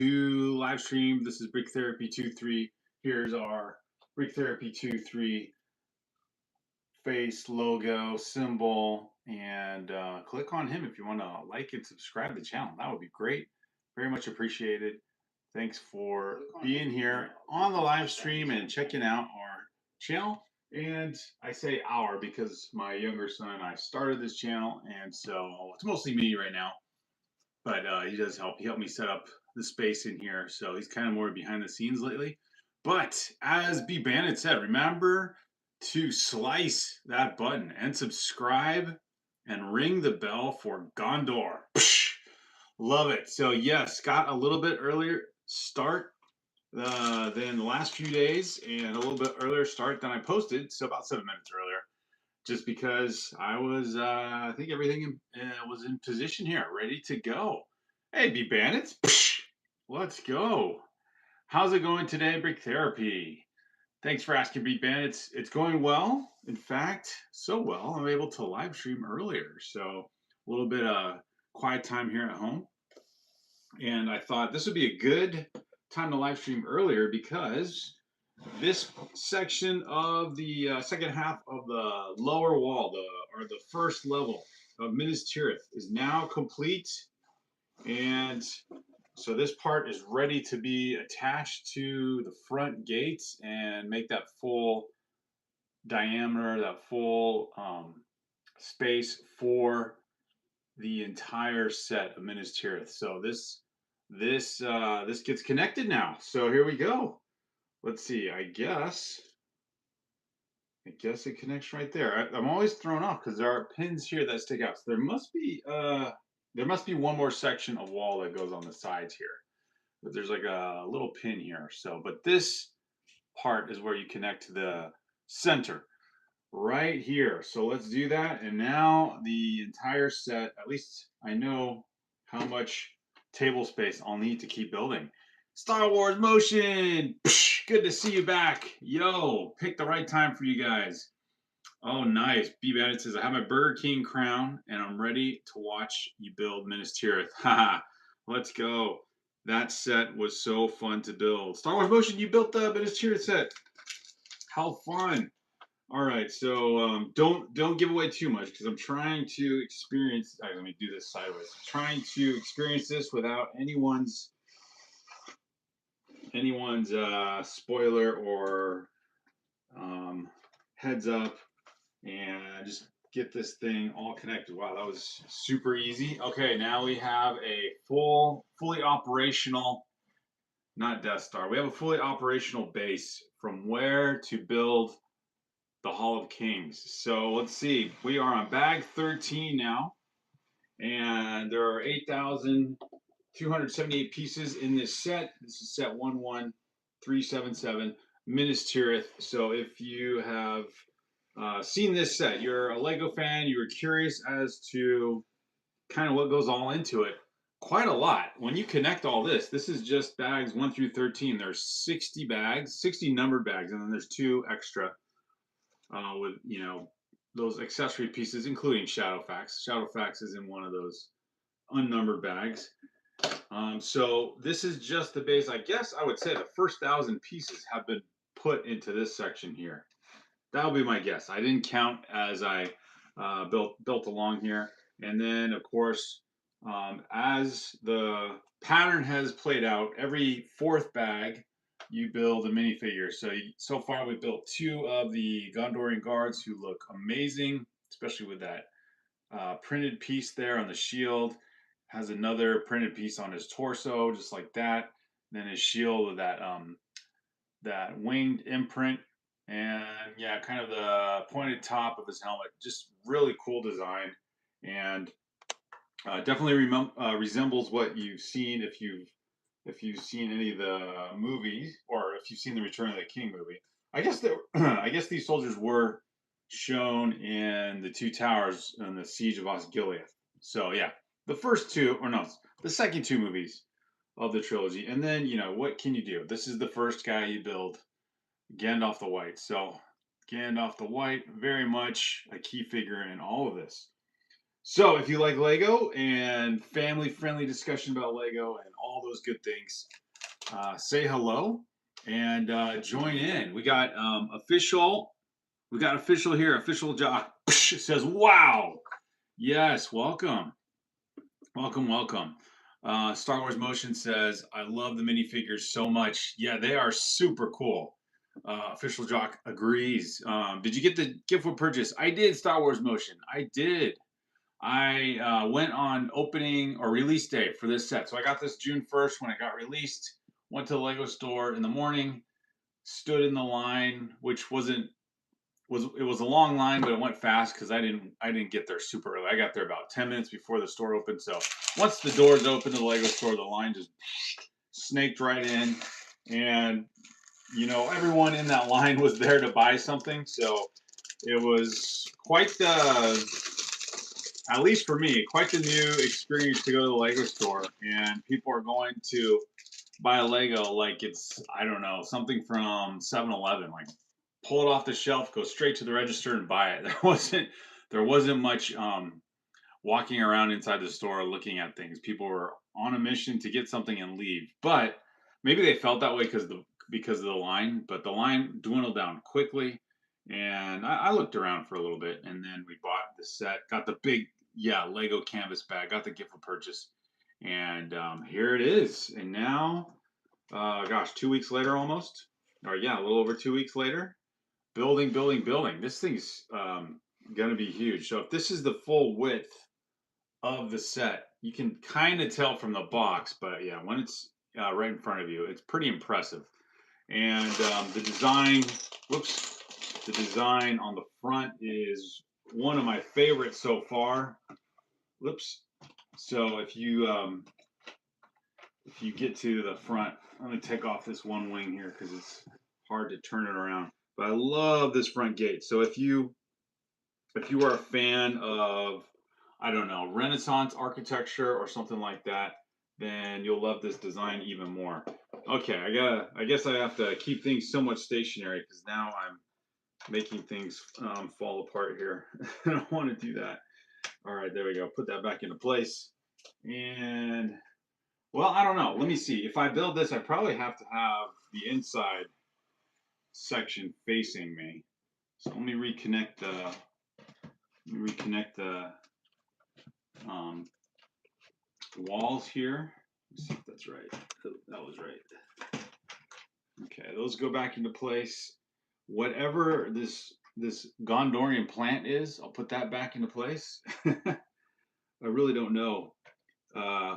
To live stream. This is BrickTherapy23. Here's our BrickTherapy23 face, logo, symbol, and click on him if you want to like and subscribe to the channel. That would be great. Very much appreciated. Thanks for being here on the live stream and checking out our channel. And I say our because my younger son and I started this channel, and so it's mostly me right now. But he does help. He helped me set up the space in here, so he's kind of more behind the scenes lately. But as B Bandit said, remember to slice that button and subscribe and ring the bell for Gondor. Psh, love it. So yes, got a little bit earlier start than the last few days, and a little bit earlier start than I posted, so about 7 minutes earlier. Just because I was, I think everything was in position here, ready to go. Hey, B Bandits, let's go. How's it going today, Brick Therapy? Thanks for asking, B Bandits. It's going well. In fact, so well, I'm able to live stream earlier. So a little bit of quiet time here at home. And I thought this would be a good time to live stream earlier because this section of the second half of the lower wall, or the first level of Minas Tirith, is now complete, and so this part is ready to be attached to the front gates and make that full diameter, that full space for the entire set of Minas Tirith. So this gets connected now. So here we go. Let's see, I guess it connects right there. I'm always thrown off because there are pins here that stick out. So there must be one more section of wall that goes on the sides here. But there's like a little pin here. So, but this part is where you connect to the center right here. So let's do that. And now the entire set, at least I know how much table space I'll need to keep building. Star Wars Motion! Psh, good to see you back. Yo, picked the right time for you guys. Oh, nice. B Bandit says, I have my Burger King crown and I'm ready to watch you build Minas Tirith. Haha, let's go. That set was so fun to build. Star Wars Motion, you built the Minas Tirith set. How fun. All right, so don't give away too much because I'm trying to experience. Right, let me do this sideways. I'm trying to experience this without anyone's spoiler or heads up, and just get this thing all connected. Wow, that was super easy. Okay, now we have a fully operational, not Death Star. We have a fully operational base from where to build the Hall of Kings. So let's see. We are on bag 13 now, and there are 8,278 pieces in this set. This is set 11377, Minas Tirith. So if you have seen this set, you're a Lego fan, you were curious as to kind of what goes all into it. Quite a lot. When you connect all this, this is just bags 1 through 13. There's 60 bags, 60 numbered bags, and then there's 2 extra with, those accessory pieces, including Shadowfax. Shadowfax is in one of those unnumbered bags. So this is just the base. I guess I would say the first 1,000 pieces have been put into this section here. That'll be my guess. I didn't count as I built along here. And then, of course, as the pattern has played out, every 4th bag, you build a minifigure. So far, we've built 2 of the Gondorian guards who look amazing, especially with that printed piece there on the shield. Has another printed piece on his torso, just like that. And then his shield with that winged imprint. And yeah, kind of the pointed top of his helmet. Just really cool design. And definitely resembles what you've seen if you've seen any of the movies, or if you've seen the Return of the King movie. I guess these soldiers were shown in the 2 Towers in the Siege of Osgiliath. So yeah, the second 2 movies of the trilogy. And then, what can you do? This is the first guy you build, Gandalf the White. So Gandalf the White, very much a key figure in all of this. So if you like Lego and family-friendly discussion about Lego and all those good things, say hello and join in. We got official here. Official Jock says, "Wow, yes, welcome, welcome, welcome." Star Wars Motion says, "I love the minifigures so much. Yeah, they are super cool." Official Jock agrees. Did you get the gift with purchase? I did. Star Wars Motion. I did. I went on opening or release day for this set. So I got this June 1st when it got released. Went to the Lego store in the morning, stood in the line, which it was a long line, but it went fast because I didn't get there super early. I got there about 10 minutes before the store opened. So once the doors opened to the Lego store, the line just snaked right in, and everyone in that line was there to buy something. So it was quite the, at least for me, quite the new experience to go to the Lego store, and people are going to buy a Lego like it's, I don't know, something from 7-Eleven. Like, pull it off the shelf, go straight to the register and buy it. There wasn't much walking around inside the store looking at things. People were on a mission to get something and leave. But maybe they felt that way because of the line, but the line dwindled down quickly. And I looked around for a little bit, and then we bought the set, got the big, Lego canvas bag, got the gift for purchase, and here it is. And now, gosh, 2 weeks later almost, or yeah, a little over 2 weeks later, building, building, building. This thing's gonna be huge. So if this is the full width of the set, you can kind of tell from the box, but yeah, when it's right in front of you, it's pretty impressive. And the design, the design on the front is one of my favorites so far. Whoops. So if you get to the front, let me take off this one wing here because it's hard to turn it around. But I love this front gate. So if you are a fan of, I don't know, Renaissance architecture or something like that, then you'll love this design even more. Okay, I guess I have to keep things somewhat stationary because now I'm making things fall apart here. I don't want to do that. All right, there we go. Put that back into place. And, well, I don't know. Let me see. If I build this, I probably have to have the inside section facing me. So let me reconnect the walls here. Let's see if that's right. That was right. Okay, those go back into place. Whatever this Gondorian plant is, I'll put that back into place. I really don't know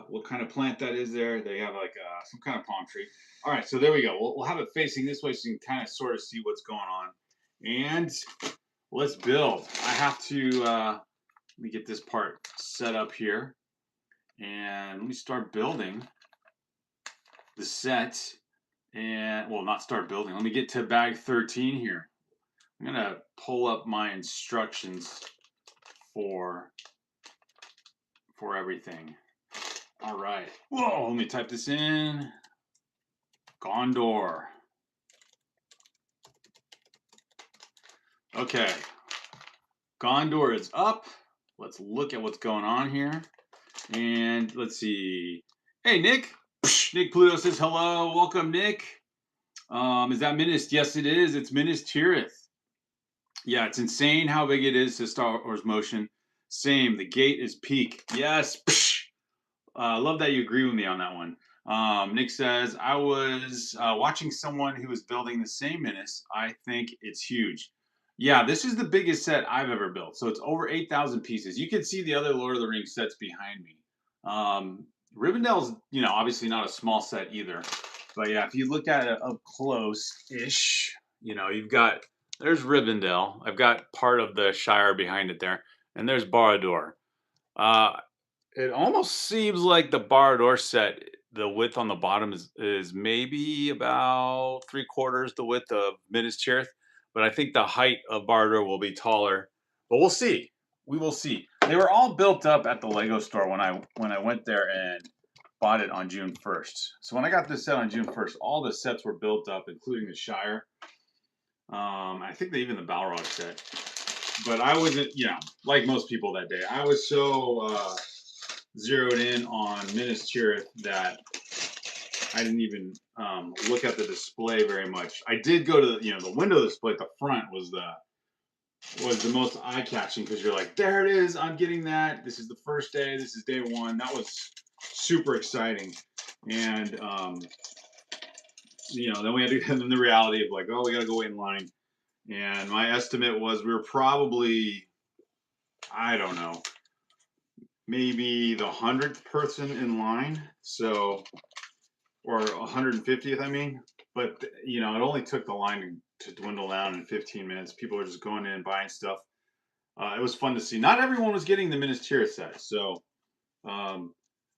what kind of plant that is there. They have like some kind of palm tree. All right, so there we go. We'll have it facing this way so you can kind of sort of see what's going on. And let's build. I have to, let me get this part set up here. And let me start building the set. And, well, not start building. Let me get to bag 13 here. I'm going to pull up my instructions for everything. All right. Whoa, let me type this in. Gondor. Okay. Gondor is up. Let's look at what's going on here. And let's see. Hey, Nick. Nick Pluto says hello. Welcome, Nick. Is that Minas? Yes, it is. It's Minas Tirith. Yeah, it's insane how big it is to Star Wars Motion. Same. The gate is peak. Yes. Love that you agree with me on that one. Nick says, I was watching someone who was building the same Minas. I think it's huge. Yeah, this is the biggest set I've ever built. So it's over 8,000 pieces. You can see the other Lord of the Rings sets behind me. Rivendell's, obviously not a small set either. But yeah, if you look at it up close-ish, there's Rivendell. I've got part of the Shire behind it there. And there's Barad-dûr. It almost seems like the Barad-dûr set, the width on the bottom is maybe about 3/4 the width of Minas Tirith, but I think the height of Barad-dûr will be taller. But we'll see. We will see. They were all built up at the Lego store when I went there and bought it on June 1st. So when I got this set on June 1st, all the sets were built up, including the Shire. I think even the Balrog set. but I wasn't, like most people that day. I was so zeroed in on Minas Tirith that I didn't even look at the display very much. I did go to the window display at the front was the most eye catching because you're like, there it is, I'm getting that. This is the first day. This is day one. That was super exciting, and then we had to get in the reality of like, oh, we got to go wait in line. And my estimate was we were probably, I don't know, maybe the 100th person in line. So, or 150th, I mean. But, it only took the line to dwindle down in 15 minutes. People were just going in and buying stuff. It was fun to see. Not everyone was getting the Minas Tirith set. So, I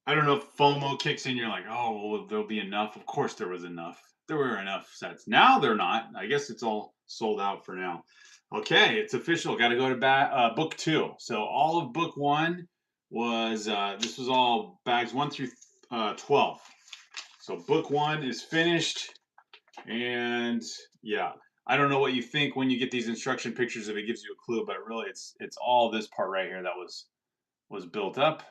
don't know if FOMO kicks in. You're like, oh, well, there'll be enough. Of course there was enough. There were enough sets. Now they're not. I guess it's all sold out for now. Okay, it's official. Got to go to book 2. So all of book 1 was, this was all bags 1 through 12. So book 1 is finished. And yeah, I don't know what you think when you get these instruction pictures, if it gives you a clue, but really it's all this part right here that was built up.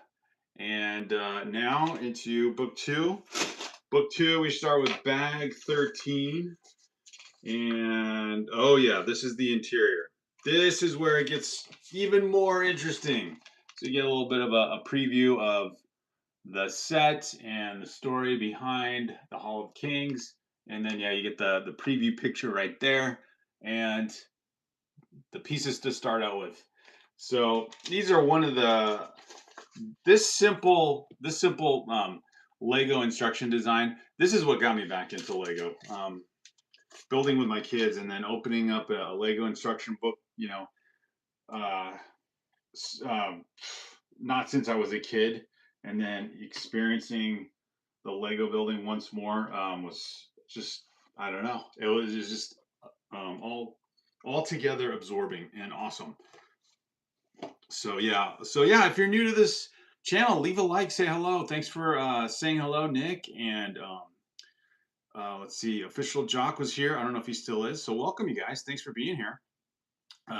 And now into book 2. Book 2, we start with bag 13. And oh yeah, this is the interior. This is where it gets even more interesting. So you get a little bit of a preview of the set and the story behind the Hall of Kings. And then yeah, you get the preview picture right there and the pieces to start out with. So these are one of this simple Lego instruction design. This is what got me back into Lego. Building with my kids and then opening up a Lego instruction book, not since I was a kid, and then experiencing the Lego building once more was just, I don't know. It was just altogether absorbing and awesome. So yeah, if you're new to this channel, leave a like, say hello. Thanks for saying hello, Nick. And let's see, Official Jock was here. I don't know if he still is. So welcome, you guys. Thanks for being here.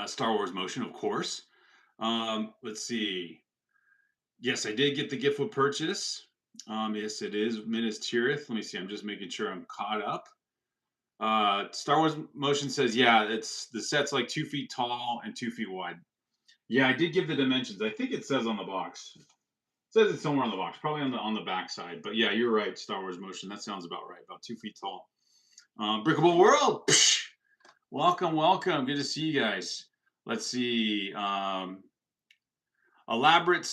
Star Wars Motion, of course. Let's see. Yes, I did get the gift with purchase. Yes, it is Minas Tirith. Let me see. I'm just making sure I'm caught up. Star Wars Motion says, yeah, the set's like 2 feet tall and 2 feet wide. Yeah, I did give the dimensions. I think it says on the box. It says it's somewhere on the box, probably on the back side. But yeah, you're right, Star Wars Motion. That sounds about right. About 2 feet tall. Brickable World. Psh! Welcome. Good to see you guys. Let's see. Elaborate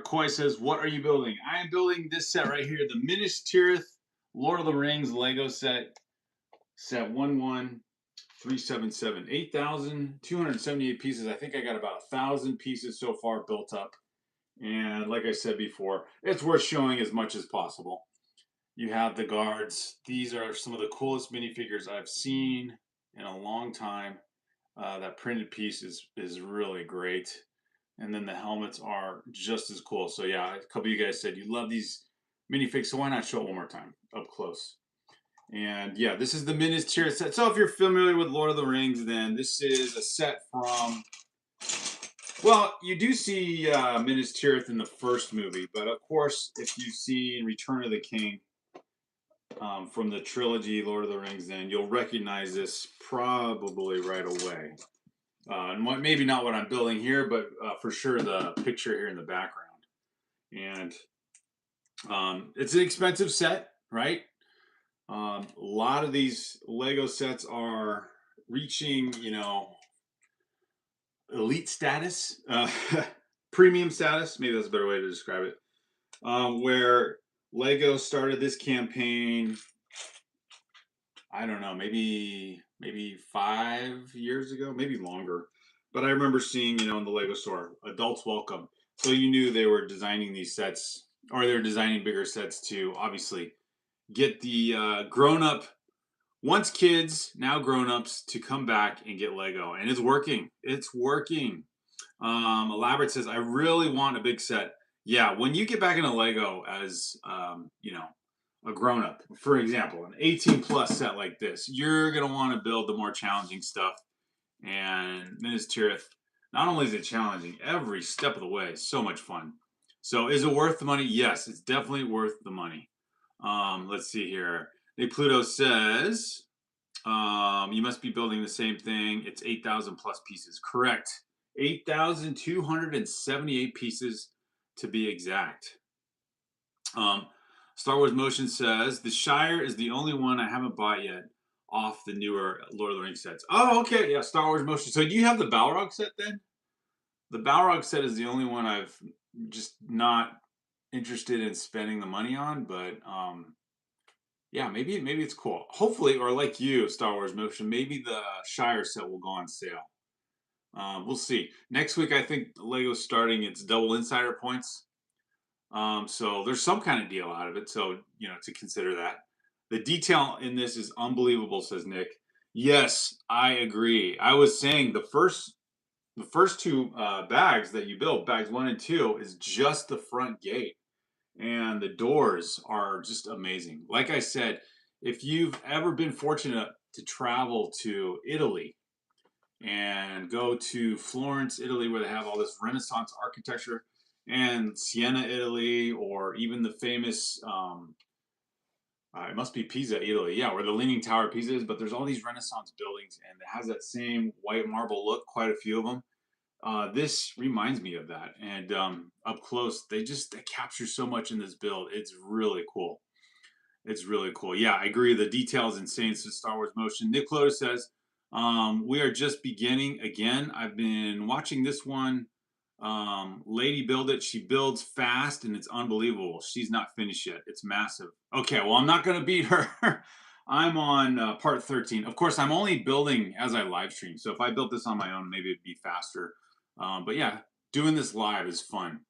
Koi says, what are you building? I am building this set right here, the Minas Tirith Lord of the Rings Lego set 11377. 8,278 pieces. I think I got about 1,000 pieces so far built up. And like I said before, it's worth showing as much as possible. You have the guards. These are some of the coolest minifigures I've seen in a long time. That printed piece is really great. And then the helmets are just as cool. So yeah, a couple of you guys said you love these minifigs, so why not show it one more time up close? And yeah, this is the Minas Tirith set. So if you're familiar with Lord of the Rings, then this is a set from, well, you do see Minas Tirith in the first movie, but of course, if you've seen Return of the King from the trilogy Lord of the Rings, then you'll recognize this probably right away. And maybe not what I'm building here, but for sure the picture here in the background. And it's an expensive set, right? A lot of these Lego sets are reaching, elite status, premium status. Maybe that's a better way to describe it. Where Lego started this campaign, I don't know, maybe 5 years ago, maybe longer. But I remember seeing, in the Lego store, adults welcome. So you knew they were designing these sets, or they were designing bigger sets to obviously get the grown-up, once kids, now grown-ups, to come back and get Lego. And it's working. It's working. Elaborate says, I really want a big set. Yeah, when you get back into Lego as, a grown-up, for example, an 18 plus set like this, you're going to want to build the more challenging stuff. And Minas Tirith, not only is it challenging, every step of the way is so much fun. So is it worth the money? Yes, it's definitely worth the money. Let's see here. Nick Pluto says, you must be building the same thing. It's 8,000 plus pieces. Correct. 8,278 pieces to be exact. Star Wars Motion says, the Shire is the only one I haven't bought yet off the newer Lord of the Rings sets. Oh, okay. Yeah, Star Wars Motion. So do you have the Balrog set then? The Balrog set is the only one I've just not interested in spending the money on, but yeah, maybe it's cool. Hopefully, or like you, Star Wars Motion, maybe the Shire set will go on sale. We'll see. Next week, I think Lego's starting its double insider points. So there's some kind of deal out of it. So, you know, to consider that. The detail in this is unbelievable, says Nick. Yes, I agree. I was saying the first two bags that you build, bags 1 and 2, is just the front gate. And the doors are just amazing. Like I said, if you've ever been fortunate to travel to Italy and go to Florence, Italy, where they have all this Renaissance architecture, and Siena, Italy, or even the famous, it must be Pisa, Italy, yeah, where the Leaning Tower of Pisa is, but there's all these Renaissance buildings, and it has that same white marble look, quite a few of them. This reminds me of that, and up close, they capture so much in this build. It's really cool. It's really cool. Yeah, I agree. The detail is insane. So Star Wars Motion. Nick Lotus says, we are just beginning again. I've been watching this one. Lady build it. She builds fast and it's unbelievable. She's not finished yet. It's massive. Okay, well, I'm not going to beat her. I'm on part 13. Of course, I'm only building as I live stream. So if I built this on my own, maybe it'd be faster. But yeah, doing this live is fun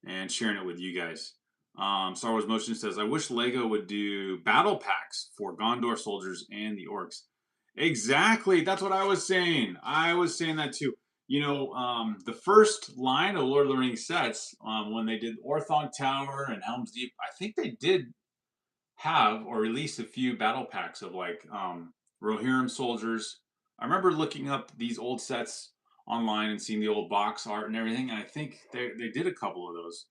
and sharing it with you guys. Star Wars Motion says, I wish Lego would do battle packs for Gondor soldiers and the orcs. Exactly. That's what I was saying. I was saying that too. You know, the first line of Lord of the Rings sets, when they did Orthon Tower and Helm's Deep, I think they did have or release a few battle packs of like Rohirrim soldiers. I remember looking up these old sets online and seeing the old box art and everything, and I think they did a couple of those.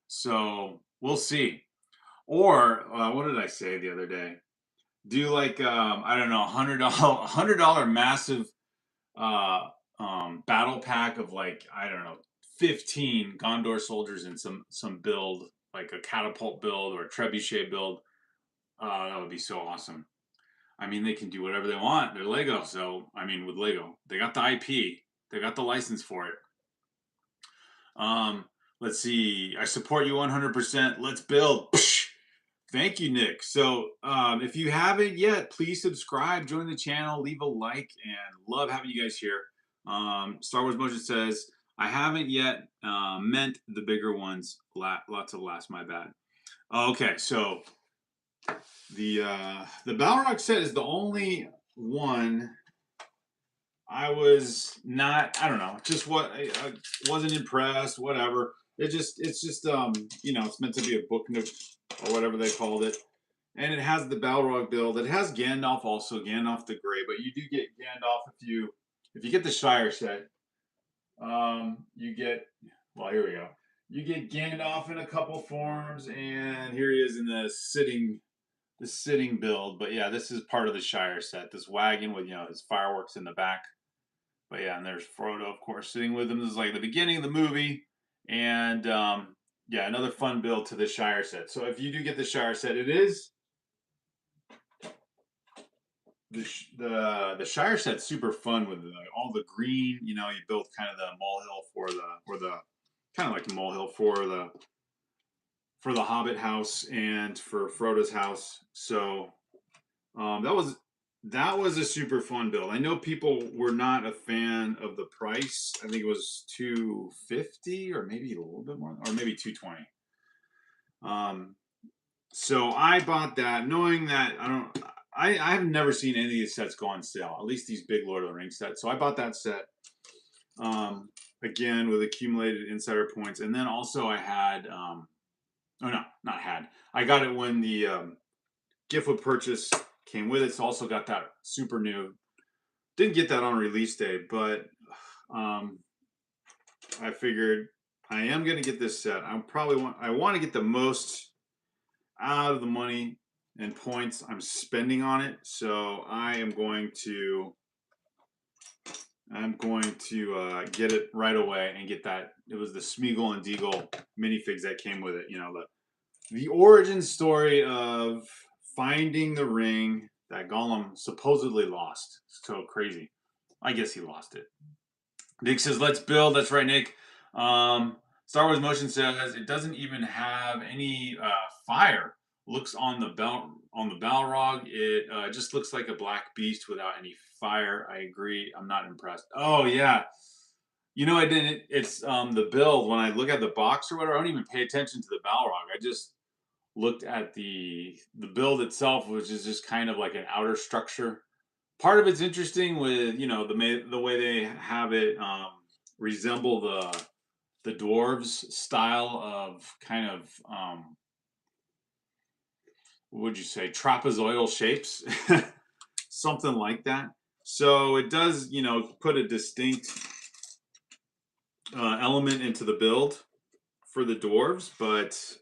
So we'll see. Or what did I say the other day? Do like I don't know, $100 massive battle pack of like I don't know 15 Gondor soldiers and some build like a catapult build or a trebuchet build. That would be so awesome. I mean, they can do whatever they want. They're Lego, so I mean, with Lego, they got the IP, they got the license for it. Let's see. I support you 100%. Let's build. Thank you, Nick. So, if you haven't yet, please subscribe, join the channel, leave a like, and love having you guys here. Star Wars Motion says, I haven't yet meant the bigger ones. Lots of laughs, my bad. Okay, so the Balrog set is the only one I was not. I don't know. Just what I wasn't impressed. Whatever. It's just you know, it's meant to be a book nook or whatever they called it, and it has the Balrog build. It has Gandalf also, Gandalf the Grey, but you do get Gandalf if you get the Shire set. You get well. Here we go. You get Gandalf in a couple forms, and here he is in the sitting build. But yeah, this is part of the Shire set. This wagon with, you know, his fireworks in the back. But yeah, and there's Frodo, of course, sitting with him. This is like the beginning of the movie. And yeah, another fun build to the Shire set. So if you do get the Shire set, it is the Shire set's super fun with all the green. You know, you build kind of the molehill for the kind of like the molehill for the Hobbit house and for Frodo's house. So that was a super fun build. I know people were not a fan of the price. I think it was $250 or maybe a little bit more, or maybe $220. So I bought that knowing that I have never seen any of these sets go on sale, at least these big Lord of the Rings sets. So I bought that set again with accumulated insider points. And then also I had, oh no, not had. I got it when the gift with purchase came with it. It's also got that super new Didn't get that on release day, but um, I figured I am gonna get this set. I want to get the most out of the money and points I'm spending on it. So I'm going to get it right away and get that. It was the Smeagol and Deagle minifigs that came with it. You know, the origin story of finding the ring that Gollum supposedly lost. So crazy. I guess he lost it. Nick says, "Let's build." That's right, Nick. Um, Star Wars Motion says it doesn't even have any fire. Looks on the Balrog. It just looks like a black beast without any fire. I agree. I'm not impressed. Oh yeah, you know I didn't. It's the build. When I look at the box or whatever, I don't even pay attention to the Balrog. I just looked at the build itself, which is just kind of like an outer structure. Part of it's interesting with the way they have it resemble the dwarves style of kind of what would you say, trapezoidal shapes, something like that. So it does put a distinct element into the build for the dwarves, but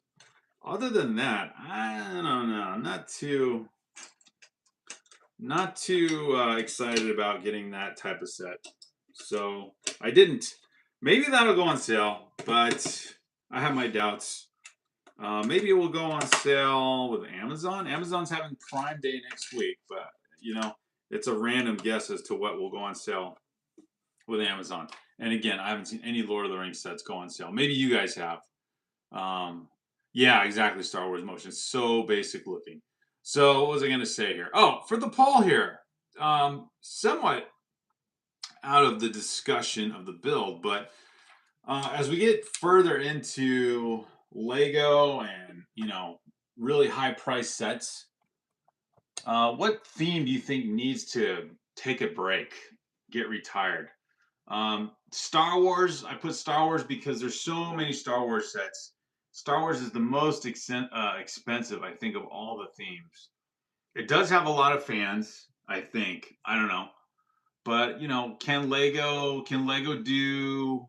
other than that, I don't know. I'm not too excited about getting that type of set. So I didn't. Maybe that'll go on sale, but I have my doubts. Maybe it will go on sale with Amazon. Amazon's having Prime Day next week, but it's a random guess as to what will go on sale with Amazon. And again, I haven't seen any Lord of the Rings sets go on sale. Maybe you guys have. Um, yeah, exactly. Star Wars Motion. So basic looking. So what was I going to say here? Oh, for the poll here, somewhat out of the discussion of the build, but as we get further into Lego and really high price sets, what theme do you think needs to take a break, get retired? Star Wars. I put Star Wars because there's so many Star Wars sets. Star Wars is the most expensive, I think, of all the themes. It does have a lot of fans, I think. I don't know, but can Lego do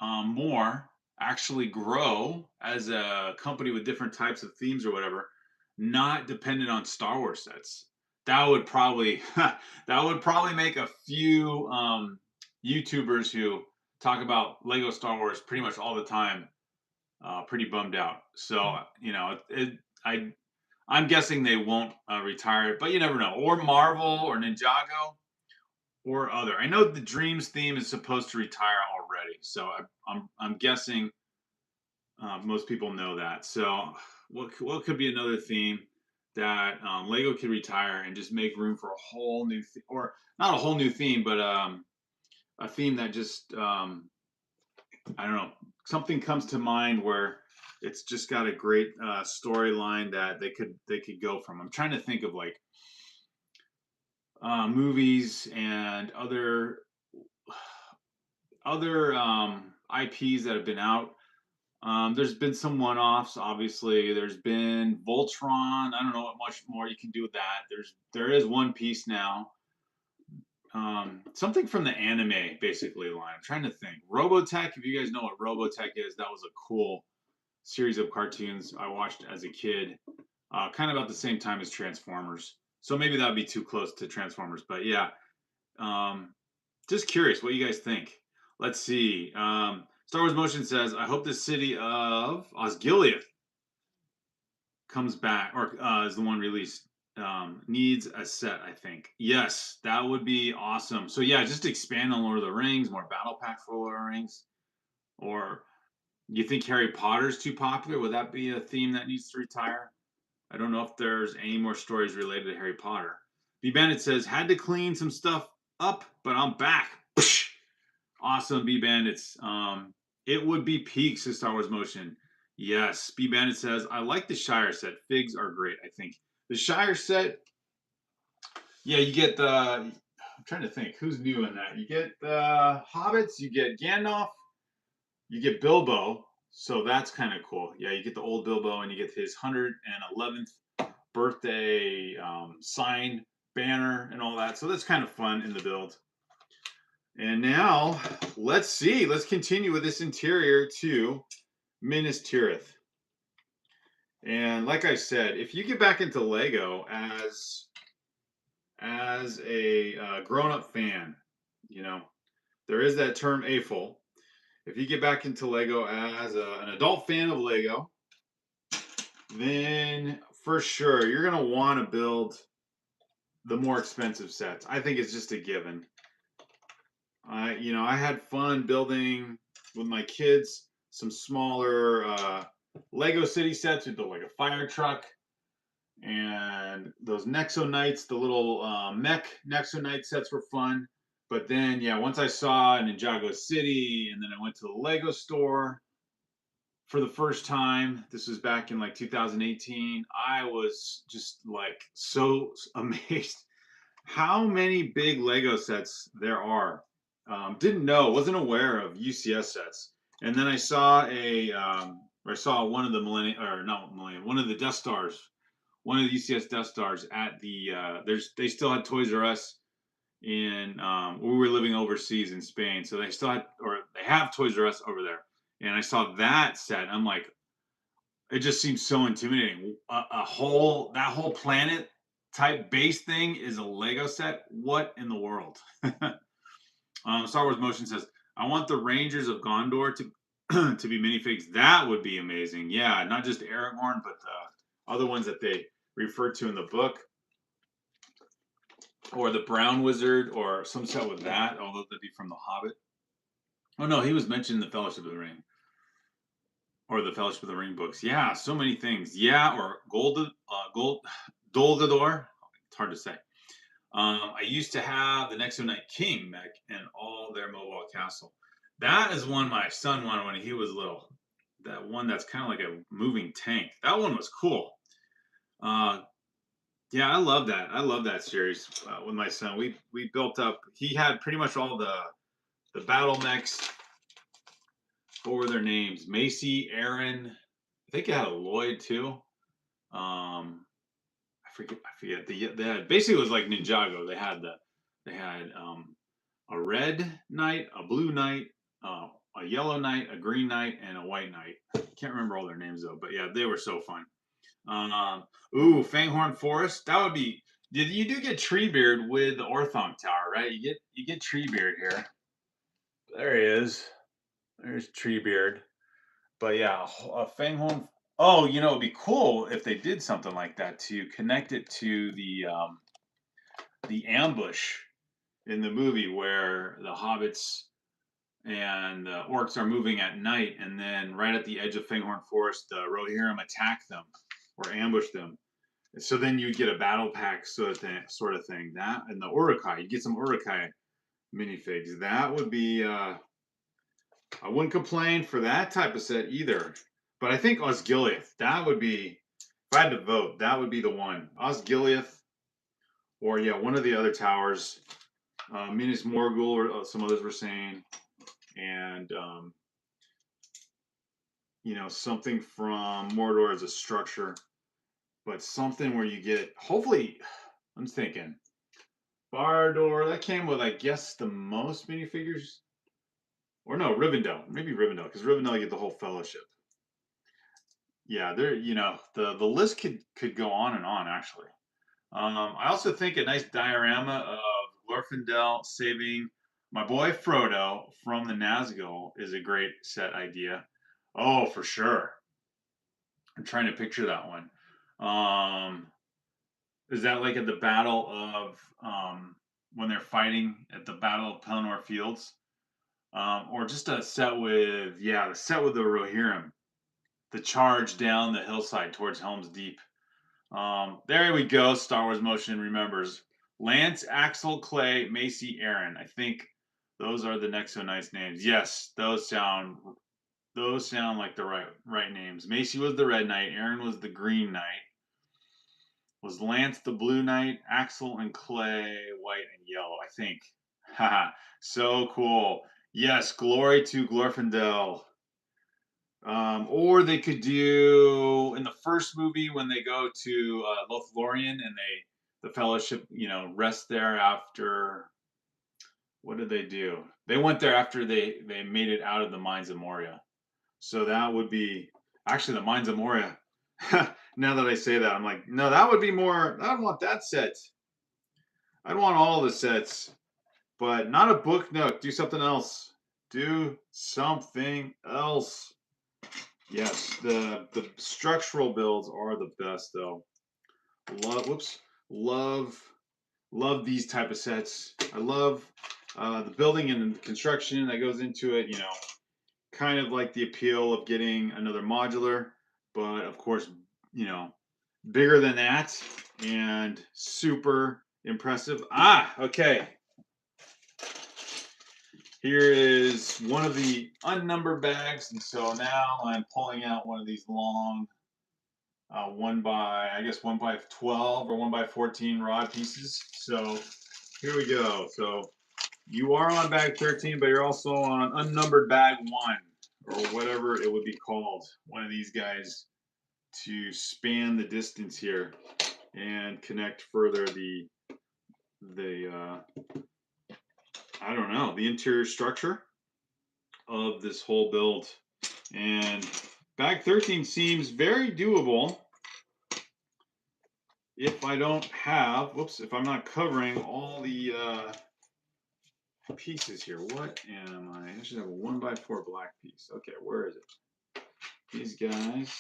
more, actually grow as a company with different types of themes or whatever, not dependent on Star Wars sets? That would probably that would probably make a few YouTubers who talk about Lego Star Wars pretty much all the time pretty bummed out. So I I'm guessing they won't retire it, but you never know. Or Marvel or Ninjago or other. I know the Dreams theme is supposed to retire already, so I'm guessing most people know that. So what could be another theme that Lego could retire and just make room for a whole new or not a whole new theme, but a theme that just I don't know, something comes to mind where it's just got a great storyline that they could go from. I'm trying to think of like movies and other IPs that have been out. There's been some one-offs, obviously. There's been Voltron. I don't know what much more you can do with that. There is One Piece now. Something from the anime, basically, line. I'm trying to think. Robotech, if you guys know what Robotech is, that was a cool series of cartoons I watched as a kid, kind of about the same time as Transformers. So maybe that would be too close to Transformers, but yeah. Um, just curious what you guys think. Let's see. Star Wars Motion says, I hope the city of Osgiliath comes back, or is the one released. Needs a set, I think. Yes, that would be awesome. So yeah, just expand on Lord of the Rings, more battle pack for Lord of the Rings. Or you think Harry Potter's too popular? Would that be a theme that needs to retire? I don't know if there's any more stories related to Harry Potter. B Bandit says, had to clean some stuff up, but I'm back. Awesome, B Bandits. It would be peaks of Star Wars Motion. Yes, B Bandit says, I like the Shire set. Figs are great, I think. The Shire set, yeah, you get the. I'm trying to think who's new in that. You get the Hobbits, you get Gandalf, you get Bilbo. So that's kind of cool. Yeah, you get the old Bilbo and you get his 111th birthday sign banner and all that. So that's kind of fun in the build. And now let's see. Let's continue with this interior to Minas Tirith. And like I said, if you get back into Lego as a grown-up fan, you know, there is that term AFOL. If you get back into Lego as an adult fan of Lego, then for sure you're gonna want to build the more expensive sets. I think it's just a given. I had fun building with my kids some smaller Lego City sets. We built like a fire truck and those Nexo Knights, the little mech Nexo Knight sets were fun. But then, yeah, once I saw Ninjago City and then I went to the Lego store for the first time, this was back in like 2018, I was just like so amazed how many big Lego sets there are. Didn't know, wasn't aware of UCS sets. And then I saw I saw one of the Millennium, or not Millennium, one of the Death Stars, one of the UCS Death Stars at the, they still had Toys R Us in, we were living overseas in Spain. So they still had, or they have Toys R Us over there. And I saw that set. I'm like, it just seems so intimidating. That whole planet type base thing is a Lego set. What in the world? Star Wars Motion says, I want the Rangers of Gondor to to be minifigs. That would be amazing. Yeah, not just Aragorn, but the other ones that they refer to in the book, or the Brown Wizard, or some set with that. Although that'd be from the Hobbit. Oh no, he was mentioned in the Fellowship of the Ring, or the Fellowship of the Ring books. Yeah, so many things. Yeah, or Doldador. It's hard to say. I used to have the Nexo Knight King mech and all their mobile castle. That is one my son wanted when he was little. That one that's kind of like a moving tank. That one was cool. Uh, yeah, I love that. I love that series with my son. We built up. He had pretty much all the battle mechs. What were their names? Macy, Aaron. I think it had a Lloyd too. I forget. They had, basically it was like Ninjago. They had a red knight, a blue knight, a yellow knight, a green knight, and a white knight. Can't remember all their names though, but yeah, they were so fun. Ooh, Fanghorn Forest. That would be. You do get Treebeard with the Orthong Tower, right? You get Treebeard here. There he is. There's Treebeard. But yeah, a Fanghorn. Oh, it'd be cool if they did something like that to connect it to the ambush in the movie where the hobbits and the orcs are moving at night, and then right at the edge of Fanghorn Forest, the Rohirrim attack them or ambush them. So then you get a battle pack sort of thing. That and the Uruk-hai, you get some Uruk-hai minifigs. That would be. I wouldn't complain for that type of set either. But I think Osgiliath, that would be. If I had to vote, that would be the one. Osgiliath, or yeah, one of the other towers. Minas Morgul, or some others were saying, and something from Mordor as a structure, but something where you get, hopefully, I'm thinking Bardor, that came with, I guess, the most minifigures, or no, Rivendell, maybe Rivendell, because Rivendell, you get the whole Fellowship. Yeah, there, the list could go on and on, actually. I also think a nice diorama of Glorfindel saving my boy Frodo from the Nazgul is a great set idea. Oh, for sure. I'm trying to picture that one. Is that like at the Battle of when they're fighting at the Battle of Pelennor Fields, or just a set with the set with the Rohirrim, the charge down the hillside towards Helm's Deep. There we go. Star Wars Motion remembers Lance, Axel, Clay, Macy, Aaron. I think those are the Nexo Knights names. Yes, those sound like the right names. Macy was the Red Knight. Aaron was the Green Knight. Was Lance the Blue Knight? Axel and Clay, white and yellow, I think. Haha, so cool. Yes, glory to Glorfindel. Or they could do in the first movie when they go to Lothlorien and the Fellowship, you know, rest there after. What did they do? They went there after they made it out of the Mines of Moria. So that would be actually the Mines of Moria. Now that I say that, I'm like, no, that would be more. I don't want that set. I'd want all the sets, but not a book nook. Do something else. Do something else. Yes, the structural builds are the best though. Love these type of sets. I love the building and the construction that goes into it. You know, kind of like the appeal of getting another modular, but of course, you know, bigger than that and super impressive. Ah, okay. Here is one of the unnumbered bags, and so now I'm pulling out one of these long 1 by 12 or 1 by 14 rod pieces. So here we go. So you are on bag 13, but you're also on unnumbered bag 1, or whatever it would be called. One of these guys to span the distance here and connect further the I don't know, the interior structure of this whole build. And bag 13 seems very doable if I don't have, if I'm not covering all the pieces here. What am I? I should have a 1 by 4 black piece. Okay, where is it? These guys.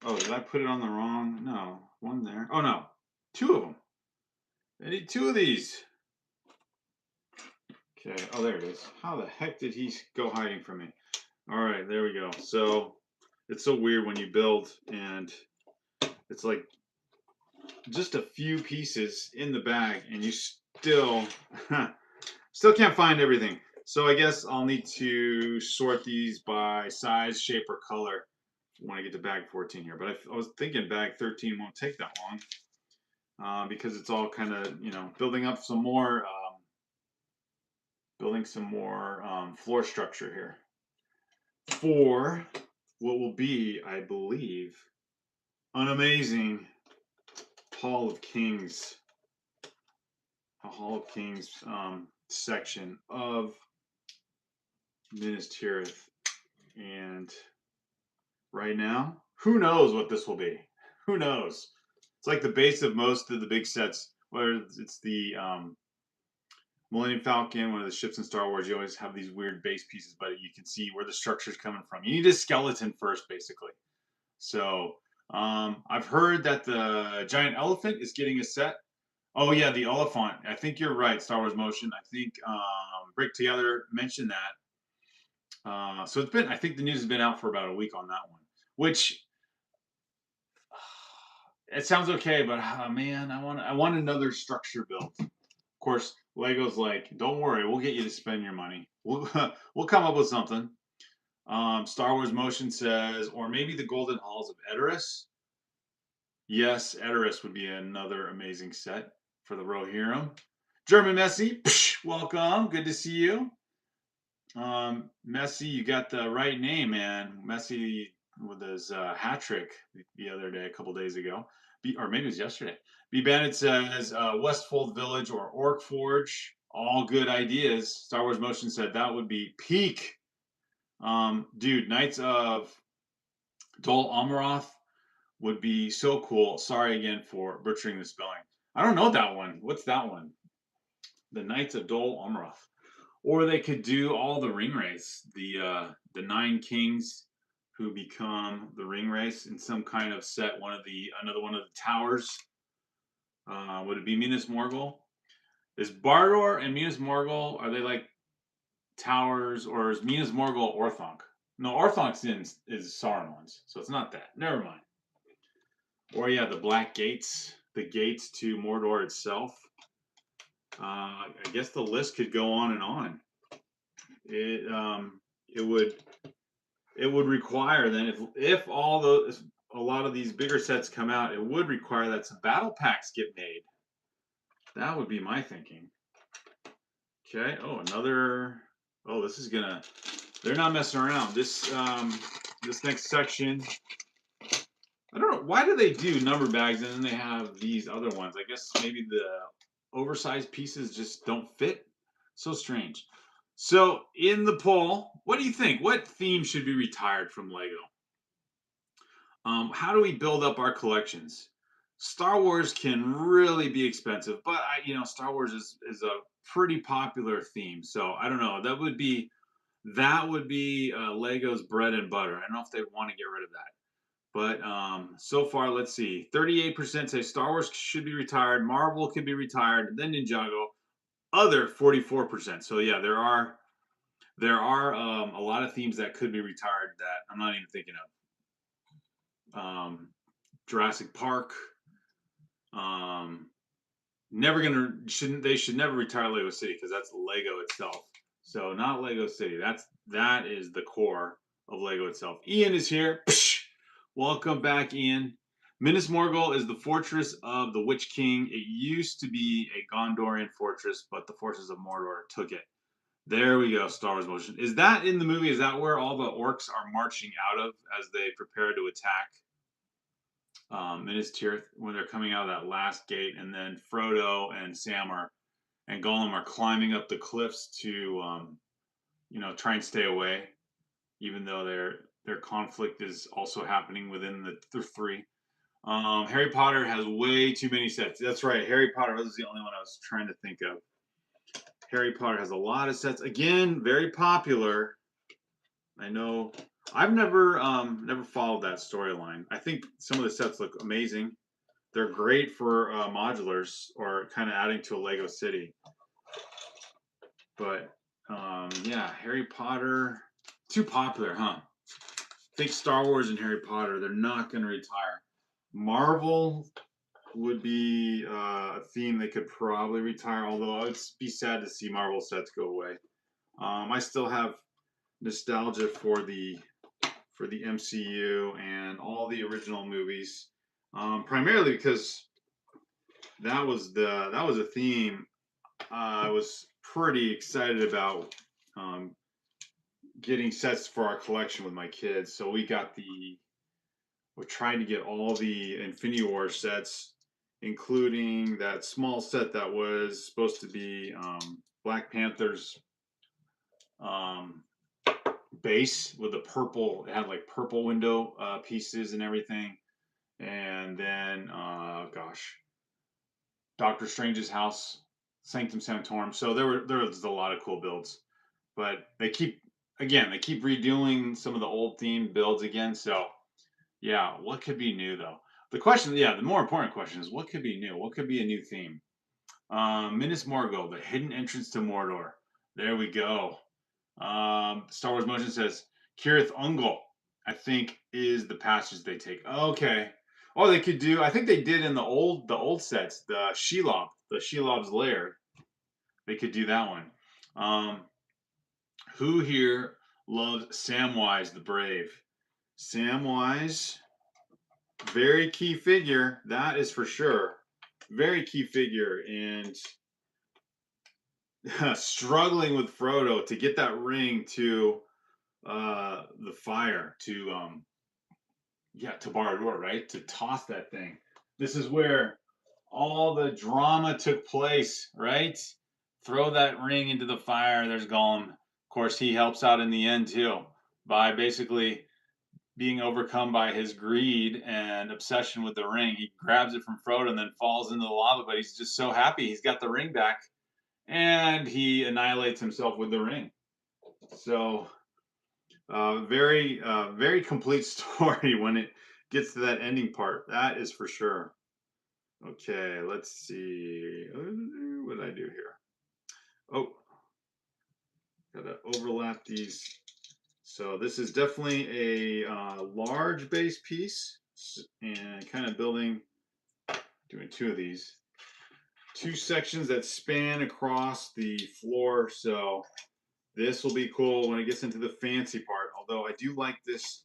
Oh, did I put it on the wrong? No, one there. Oh no, 2 of them. I need 2 of these. Okay, oh there it is. How the heck did he go hiding from me? All right, there we go. So it's so weird when you build and it's like just a few pieces in the bag and you still can't find everything. So I guess I'll need to sort these by size, shape, or color when I get to bag 14 here. But I was thinking bag 13 won't take that long because it's all kind of, you know, building some more floor structure here for what will be, I believe, an amazing Hall of Kings, a Hall of Kings section of Minas Tirith. And right now, who knows what this will be? Who knows? It's like the base of most of the big sets, whether it's the Millennium Falcon, one of the ships in Star Wars. You always have these weird base pieces, but you can see where the structure is coming from. You need a skeleton first, basically. So I've heard that the giant elephant is getting a set. Oh yeah, the elephant. I think you're right, Star Wars Motion. I think Brick Together mentioned that. So it's been, I think the news has been out for about a week on that one, which it sounds okay, but man, I want another structure built. Of course, Lego's like, don't worry, we'll get you to spend your money. We'll we'll come up with something. Star Wars Motion says, or maybe the Golden Halls of Edoras. Yes, Edoras would be another amazing set for the Rohirrim. German Messi, welcome. Good to see you. Messi, you got the right name, man. Messi with his hat trick the other day, a couple days ago. Or maybe it was yesterday. B Bandit says Westfold Village or Orc Forge. All good ideas. Star Wars Motion said that would be peak. Dude, Knights of Dol Amroth would be so cool. Sorry again for butchering the spelling. I don't know that one. What's that one? The Knights of Dol Amroth. Or they could do all the ring race, the 9 kings who become the ring race in some kind of set. Another one of the towers. Would it be Minas Morgul? Is Bardor and Minas Morgul, are they like towers, or is Minas Morgul Orthanc? No, Orthanc's is Saruman's, so it's not that. Never mind. Or yeah, the Black Gates, the gates to Mordor itself. I guess the list could go on and on. It would require then, if a lot of these bigger sets come out, it would require that some battle packs get made. That would be my thinking. Okay. Oh, another. Oh, this is gonna. They're not messing around. This next section I don't know. Why do they do number bags and then they have these other ones? I guess maybe the oversized pieces just don't fit. So strange. So in the poll, what do you think? What theme should be retired from Lego? How do we build up our collections? Star Wars can really be expensive, but Star Wars is a pretty popular theme. So I don't know. That would be Lego's bread and butter. I don't know if they want to get rid of that. But so far, let's see. 38% say Star Wars should be retired. Marvel could be retired. Then Ninjago. Other 44%. So yeah, there are a lot of themes that could be retired that I'm not even thinking of. Jurassic Park. Um, never gonna shouldn't they should never retire Lego City because that's Lego itself. So not Lego City. That is the core of Lego itself. Ian is here. Psh! Welcome back, Ian. Minas Morgul is the fortress of the Witch King. It used to be a Gondorian fortress, but the forces of Mordor took it. There we go, Star Wars motion. Is that in the movie? Is that where all the orcs are marching out of as they prepare to attack Minas Tirith when they're coming out of that last gate? And then Frodo and Sam and Gollum are climbing up the cliffs to, try and stay away, even though their conflict is also happening within the three. Harry Potter has way too many sets. That's right. Harry Potter was the only one I was trying to think of. Harry Potter has a lot of sets. Again, very popular. I know. I've never followed that storyline. I think some of the sets look amazing. They're great for modulars or kind of adding to a Lego city. But yeah, Harry Potter too popular, huh? I think Star Wars and Harry Potter, they're not going to retire. Marvel would be a theme they could probably retire, although it'd be sad to see Marvel sets go away. I still have nostalgia for the MCU and all the original movies, primarily because that was a theme I was pretty excited about getting sets for our collection with my kids. So we're trying to get all the Infinity War sets, including that small set that was supposed to be Black Panther's um, base with the purple. It had like purple window pieces and everything. And then, Doctor Strange's house, Sanctum Sanctorum. So there was a lot of cool builds, but they keep redoing some of the old themed builds again. So yeah, what could be new though? The more important question is what could be new? What could be a new theme? Minas Morgul, the hidden entrance to Mordor. There we go. Star Wars Motion says Tirith Ungol, I think, is the passage they take. Okay. Oh, they could do. I think they did in the old sets, the Shelob's lair. They could do that one. Who here loves Samwise the Brave? Samwise, very key figure. That is for sure. Very key figure, and struggling with Frodo to get that ring to the fire to Barad-dûr, right? To toss that thing. This is where all the drama took place, right? Throw that ring into the fire. There's Gollum. Of course, he helps out in the end too by basically being overcome by his greed and obsession with the ring. He grabs it from Frodo and then falls into the lava, but he's just so happy he's got the ring back and he annihilates himself with the ring. So very complete story when it gets to that ending part. That is for sure. Okay, let's see. What did I do here? Oh, gotta overlap these. So this is definitely a large base piece, and kind of doing two of these. Two sections that span across the floor. So this will be cool when it gets into the fancy part. Although I do like this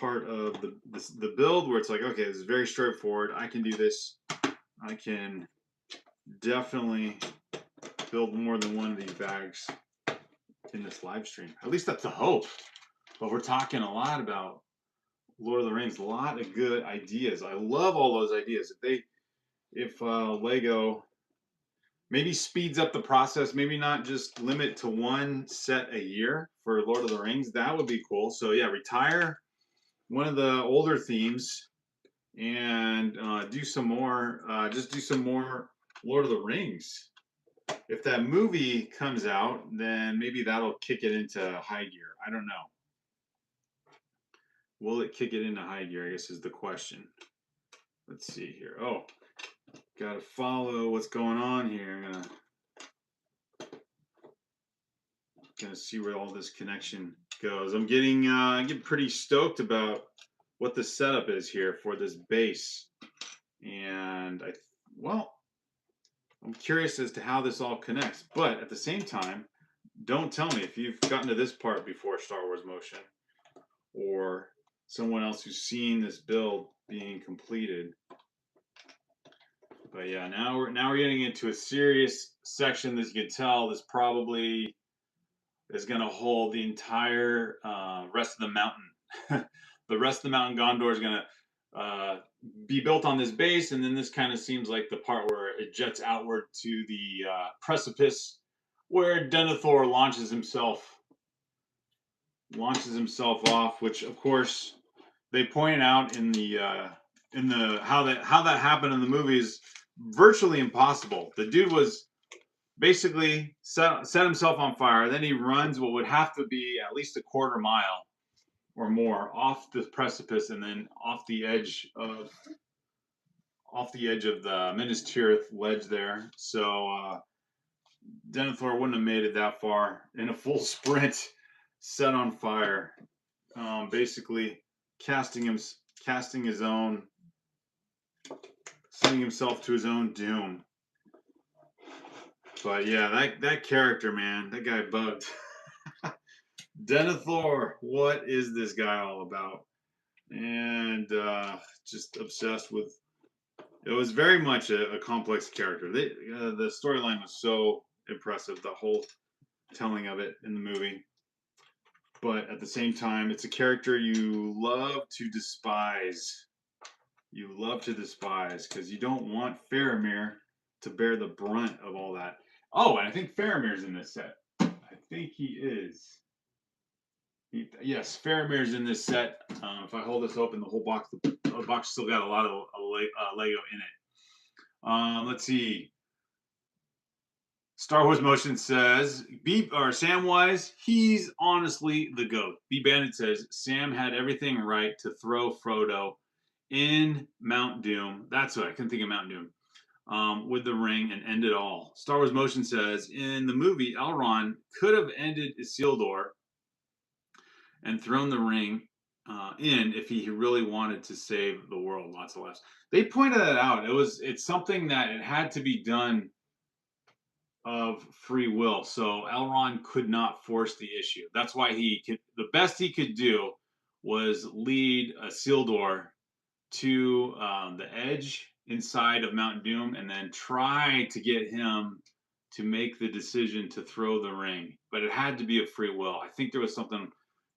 part of the build where it's like, okay, this is very straightforward. I can do this. I can definitely build more than one of these bags in this live stream. At least that's the hope. But we're talking a lot about Lord of the Rings. A lot of good ideas. I love all those ideas. If Lego maybe speeds up the process, maybe not just limit to one set a year for Lord of the Rings, that would be cool. So yeah, retire one of the older themes and do some more. Just do some more Lord of the Rings. If that movie comes out, then maybe that'll kick it into high gear. I don't know. Will it kick it into high gear, I guess is the question. Let's see here. Oh, gotta follow what's going on here. I'm gonna see where all this connection goes. I'm getting pretty stoked about what the setup is here for this base. And I'm curious as to how this all connects. But at the same time, don't tell me if you've gotten to this part before Star Wars Motion, or someone else who's seen this build being completed. But yeah, now we're getting into a serious section. As you can tell, this probably is going to hold the entire rest of the mountain. The rest of the mountain Gondor is going to be built on this base, and then this kind of seems like the part where it jets outward to the precipice, where Denethor launches himself off. Which, of course, they point out in the how that happened in the movies. Virtually impossible. The dude was basically set himself on fire. Then he runs what would have to be at least a quarter mile or more off the precipice, and then off the edge of the Minas Tirith ledge there. So Denethor wouldn't have made it that far in a full sprint, set on fire, basically sending himself to his own doom. But yeah, that character, man, that guy bugged. Denethor, what is this guy all about? And just obsessed with. It was very much a complex character. The storyline was so impressive, the whole telling of it in the movie. But at the same time, it's a character you love to despise. You love to despise because you don't want Faramir to bear the brunt of all that. Oh, and I think Faramir's in this set. I think he is. Yes, Faramir's in this set. If I hold this open, the box still got a lot of Lego in it. Let's see. Star Wars Motion says, Samwise, he's honestly the GOAT. B Bandit says, Sam had everything right to throw Frodo in Mount Doom. That's what I couldn't think of Mount Doom. With the ring and end it all. Star Wars Motion says, in the movie, Elrond could have ended Isildur and thrown the ring in if he really wanted to save the world. Lots of laughs. They pointed that out. It's something that it had to be done of free will. So Elrond could not force the issue. That's why the best he could do was lead Isildur to the edge inside of Mount Doom and then try to get him to make the decision to throw the ring. But it had to be of free will. I think there was something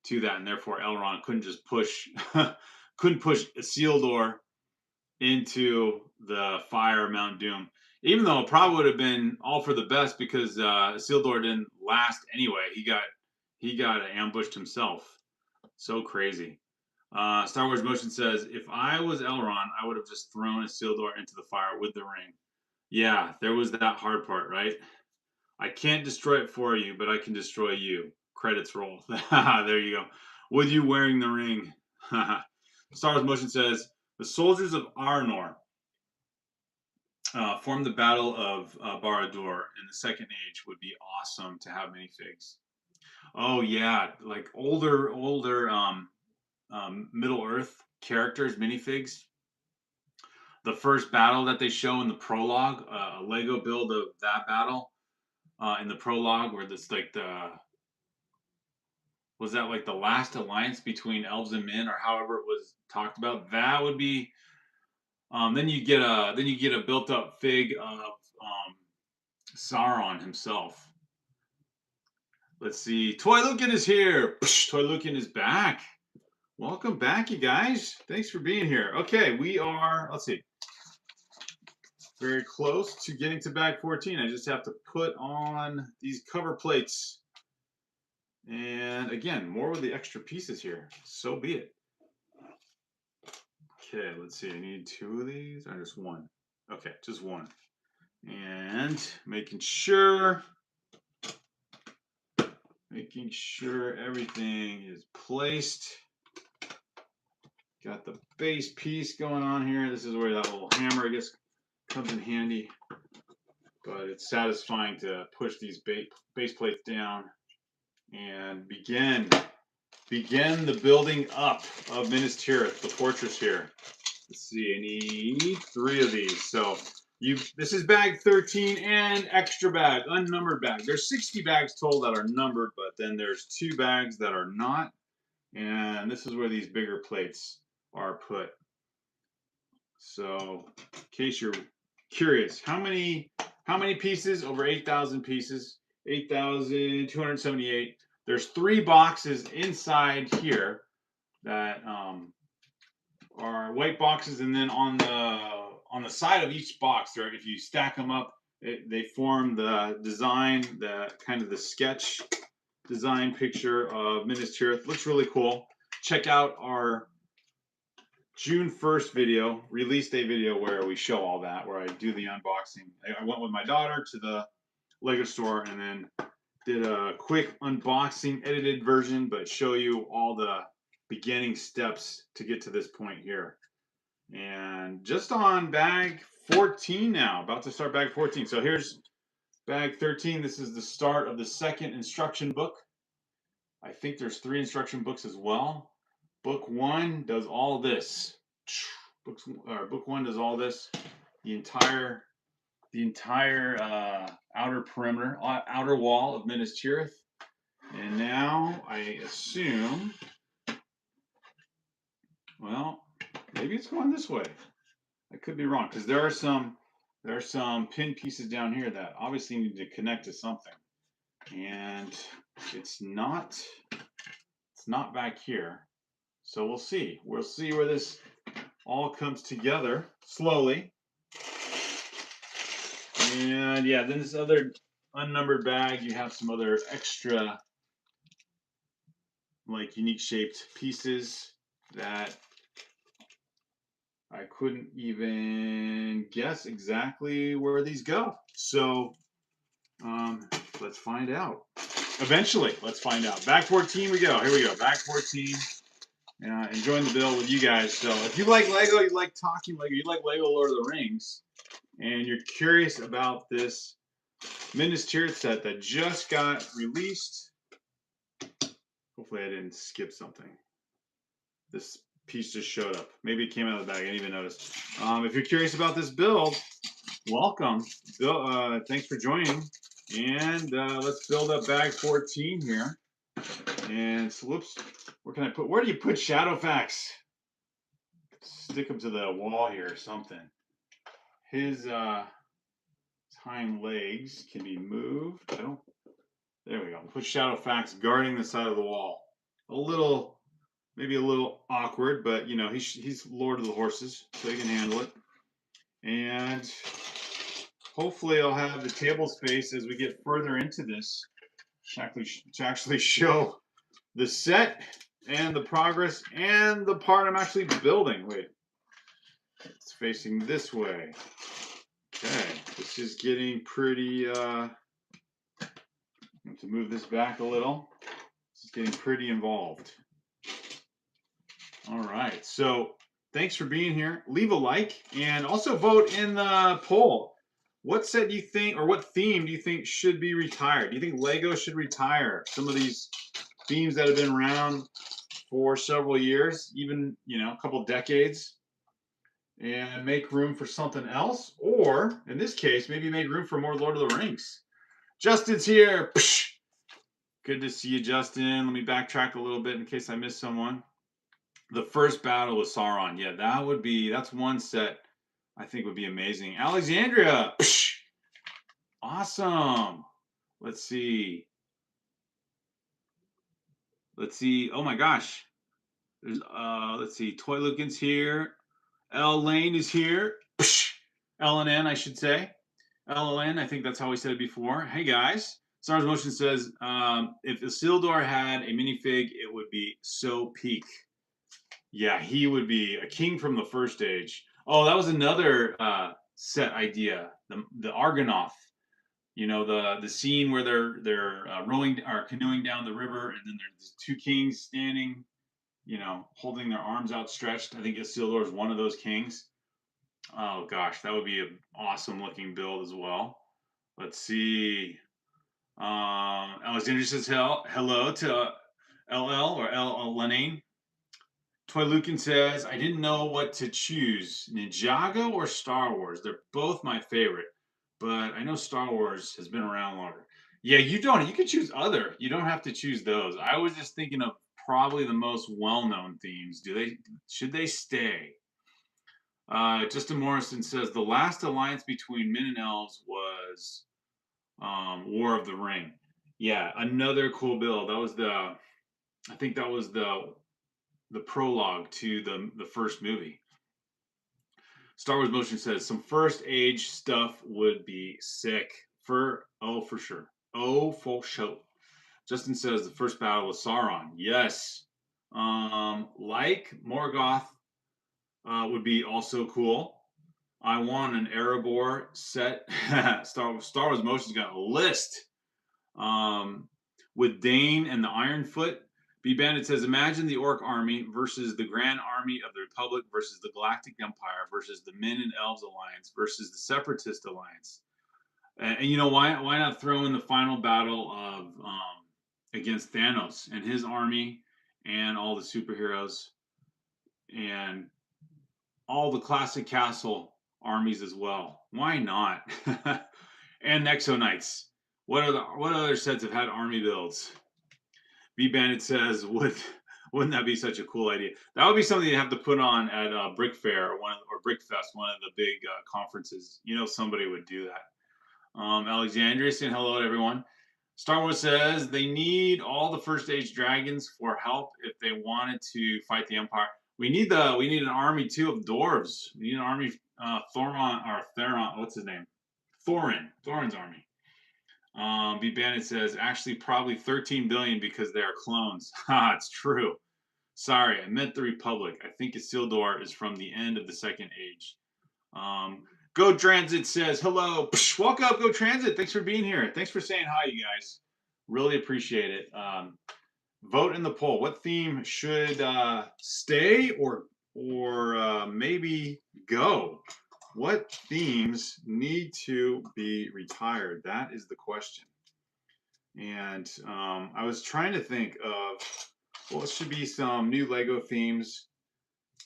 to that, and therefore Elrond couldn't just push Isildur into the fire of Mount Doom. Even though it probably would have been all for the best because Isildur didn't last anyway. He got ambushed himself. So crazy. Star Wars Motion says, if I was Elrond, I would have just thrown Isildur into the fire with the ring. Yeah, there was that hard part, right? I can't destroy it for you, but I can destroy you. Credits roll. There you go. With you wearing the ring. Star Wars Motion says, the soldiers of Arnor formed the Battle of Barad-dûr in the Second Age. Would be awesome to have minifigs. Oh yeah, like older Middle Earth characters, minifigs. The first battle that they show in the prologue, a Lego build of that battle in the prologue, where this was that like the last alliance between elves and men, or however it was talked about. That would be. Then you get a built up fig of Sauron himself. Let's see. Toy Lucan is here. Toy Lucan is back. Welcome back, you guys. Thanks for being here. Okay, we are, let's see, very close to getting to bag 14. I just have to put on these cover plates. And again, more with the extra pieces here. So be it. Okay, let's see. I need 2 of these or just 1? Okay, just 1. And making sure everything is placed. Got the base piece going on here. This is where that little hammer, I guess, comes in handy. But it's satisfying to push these base plates down and begin the building up of Minas Tirith, the fortress here. Let's see, I need 3 of these. So this is bag 13 and extra bag, unnumbered bag. There's 60 bags total that are numbered, but then there's 2 bags that are not. And this is where these bigger plates are put. So in case you're curious, how many pieces? Over 8,000 pieces, 8,278. There's 3 boxes inside here that are white boxes, and then on the side of each box, there, if you stack them up, they form the design, the kind of the sketch design picture of Minas Tirith. Looks really cool. Check out our June 1st video, release day video, where we show all that, where I do the unboxing. I went with my daughter to the Lego store and then did a quick unboxing, edited version, but show you all the beginning steps to get to this point here. And just on bag 14 now, about to start bag 14. So here's bag 13. This is the start of the second instruction book. I think there's 3 instruction books as well. Book 1 does all this. Book 1 does all this. The entire outer perimeter, outer wall of Minas Tirith. And now I assume, well, maybe it's going this way. I could be wrong, because there are some pin pieces down here that obviously need to connect to something, and it's not back here. So we'll see. We'll see where this all comes together slowly. And yeah, then this other unnumbered bag, you have some other extra, like, unique shaped pieces that I couldn't even guess exactly where these go. So let's find out. Eventually, let's find out. Bag 14 we go. Here we go. Bag 14. Enjoying the build with you guys. So if you like Lego, you like talking Lego, you like Lego Lord of the Rings, and you're curious about this Minas Tirith set that just got released. Hopefully I didn't skip something. This piece just showed up. Maybe it came out of the bag. I didn't even notice. If you're curious about this build, welcome. Thanks for joining. And let's build up bag 14 here. And so, whoops, where do you put Shadowfax? Stick him to the wall here or something. His hind legs can be moved. There we go. Put Shadowfax guarding the side of the wall. Maybe a little awkward, but you know, he's Lord of the Horses, so he can handle it. And hopefully I'll have the table space as we get further into this to actually show the set and the progress and the part I'm actually building. Wait, it's facing this way. Okay, this is getting pretty, I have to move this back a little. This is getting pretty involved. All right, so thanks for being here. Leave a like and also vote in the poll. What set do you think, or what theme do you think should be retired? Do you think Lego should retire some of these themes that have been around for several years, even, you know, a couple decades, and make room for something else? Or in this case, maybe make room for more Lord of the Rings. Justin's here. Good to see you, Justin. Let me backtrack a little bit in case I missed someone. The first battle with Sauron. Yeah, that's one set I think would be amazing. Alexandria. Awesome. Let's see. Oh my gosh. There's let's see, Toy Lucan's here. L Lane is here. LNN, I should say. LLN, I think that's how we said it before. Hey guys. Stars Motion says, if Isildur had a minifig, it would be so peak. Yeah, he would be a king from the first age. Oh, that was another set idea. The Argonoth. You know, the scene where they're rowing or canoeing down the river, and then there's two kings standing, you know, holding their arms outstretched. I think Isildur is one of those kings. Oh gosh, that would be an awesome looking build as well. Let's see. Alexander says hello to LL or L Lenine. Toy Lucan says, I didn't know what to choose, Ninjago or Star Wars. They're both my favorite, but I know Star Wars has been around longer. Yeah, you don't. You can choose other. You don't have to choose those. I was just thinking of probably the most well-known themes. Should they stay? Justin Morrison says the last alliance between men and elves was War of the Ring. Yeah, another cool build. I think that was the prologue to the first movie. Star Wars Motion says some first age stuff would be sick. For sure. Oh, for sure. Justin says the first battle with Sauron. Yes. Like Morgoth would be also cool. I want an Erebor set. Star Wars Motion's got a list. With Dane and the Ironfoot. B Bandit says, imagine the Orc army versus the Grand Army of the Republic versus the Galactic Empire versus the Men and Elves Alliance versus the Separatist Alliance. And you know, why not throw in the final battle of against Thanos and his army and all the superheroes and all the classic castle armies as well? Why not? And Nexo Knights. What other sets have had army builds? B Bandit says, wouldn't that be such a cool idea? That would be something you have to put on at Brick Fair or Brickfest, one of the big conferences. You know, somebody would do that. Alexandria saying hello to everyone. Star Wars says they need all the first age dragons for help if they wanted to fight the Empire. We need an army too of dwarves. We need an army Theron. What's his name? Thorin's army. B Bandit says actually probably 13 billion because they are clones. Ha, it's true. Sorry, I meant the Republic. I think Isildur is from the end of the Second Age. Go Transit says hello. Psh, welcome up, Go Transit. Thanks for being here. Thanks for saying hi, you guys. Really appreciate it. Vote in the poll. What theme should stay or maybe go? What themes need to be retired? That is the question. And I was trying to think of what should be some new Lego themes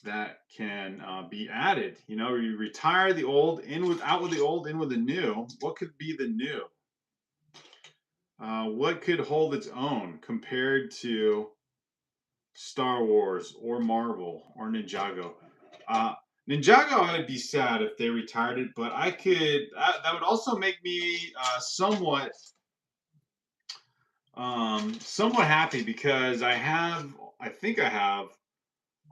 that can be added. You know, you retire the old, out with the old, in with the new. What could be the new? What could hold its own compared to Star Wars or Marvel or Ninjago? Ninjago, I would be sad if they retired it, but I could. That would also make me somewhat happy because I think I have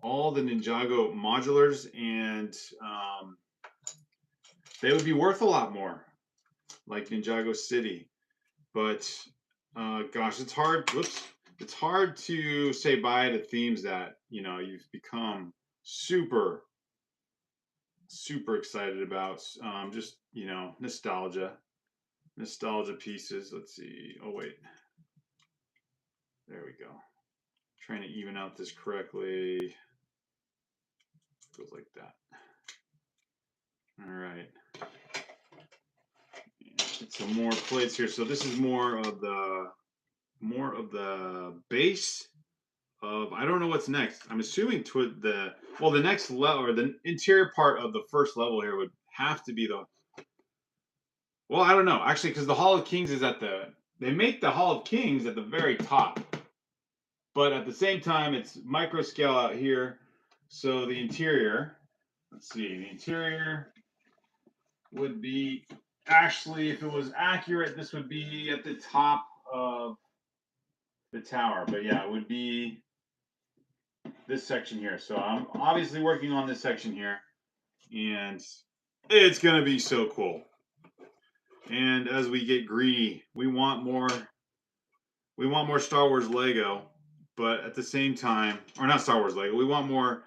all the Ninjago modulars, and they would be worth a lot more, like Ninjago City. But gosh, it's hard. Whoops, it's hard to say bye to themes that you've become super excited about. Just nostalgia pieces. Let's see. Oh wait, there we go. Trying to even out this correctly. Goes like that. All right. Get some more plates here. So this is more of the base of, I don't know what's next. I'm assuming the next level, or the interior part of the first level here would have to be I don't know actually, because the Hall of Kings is they make the Hall of Kings at the very top, but at the same time it's micro scale out here. So the interior, let's see, the interior would be, actually, if it was accurate, this would be at the top of the tower. But yeah, it would be this section here. So I'm obviously working on this section here, and it's gonna be so cool. And as we get greedy, we want more Star Wars Lego, but at the same time, or not Star Wars Lego, we want more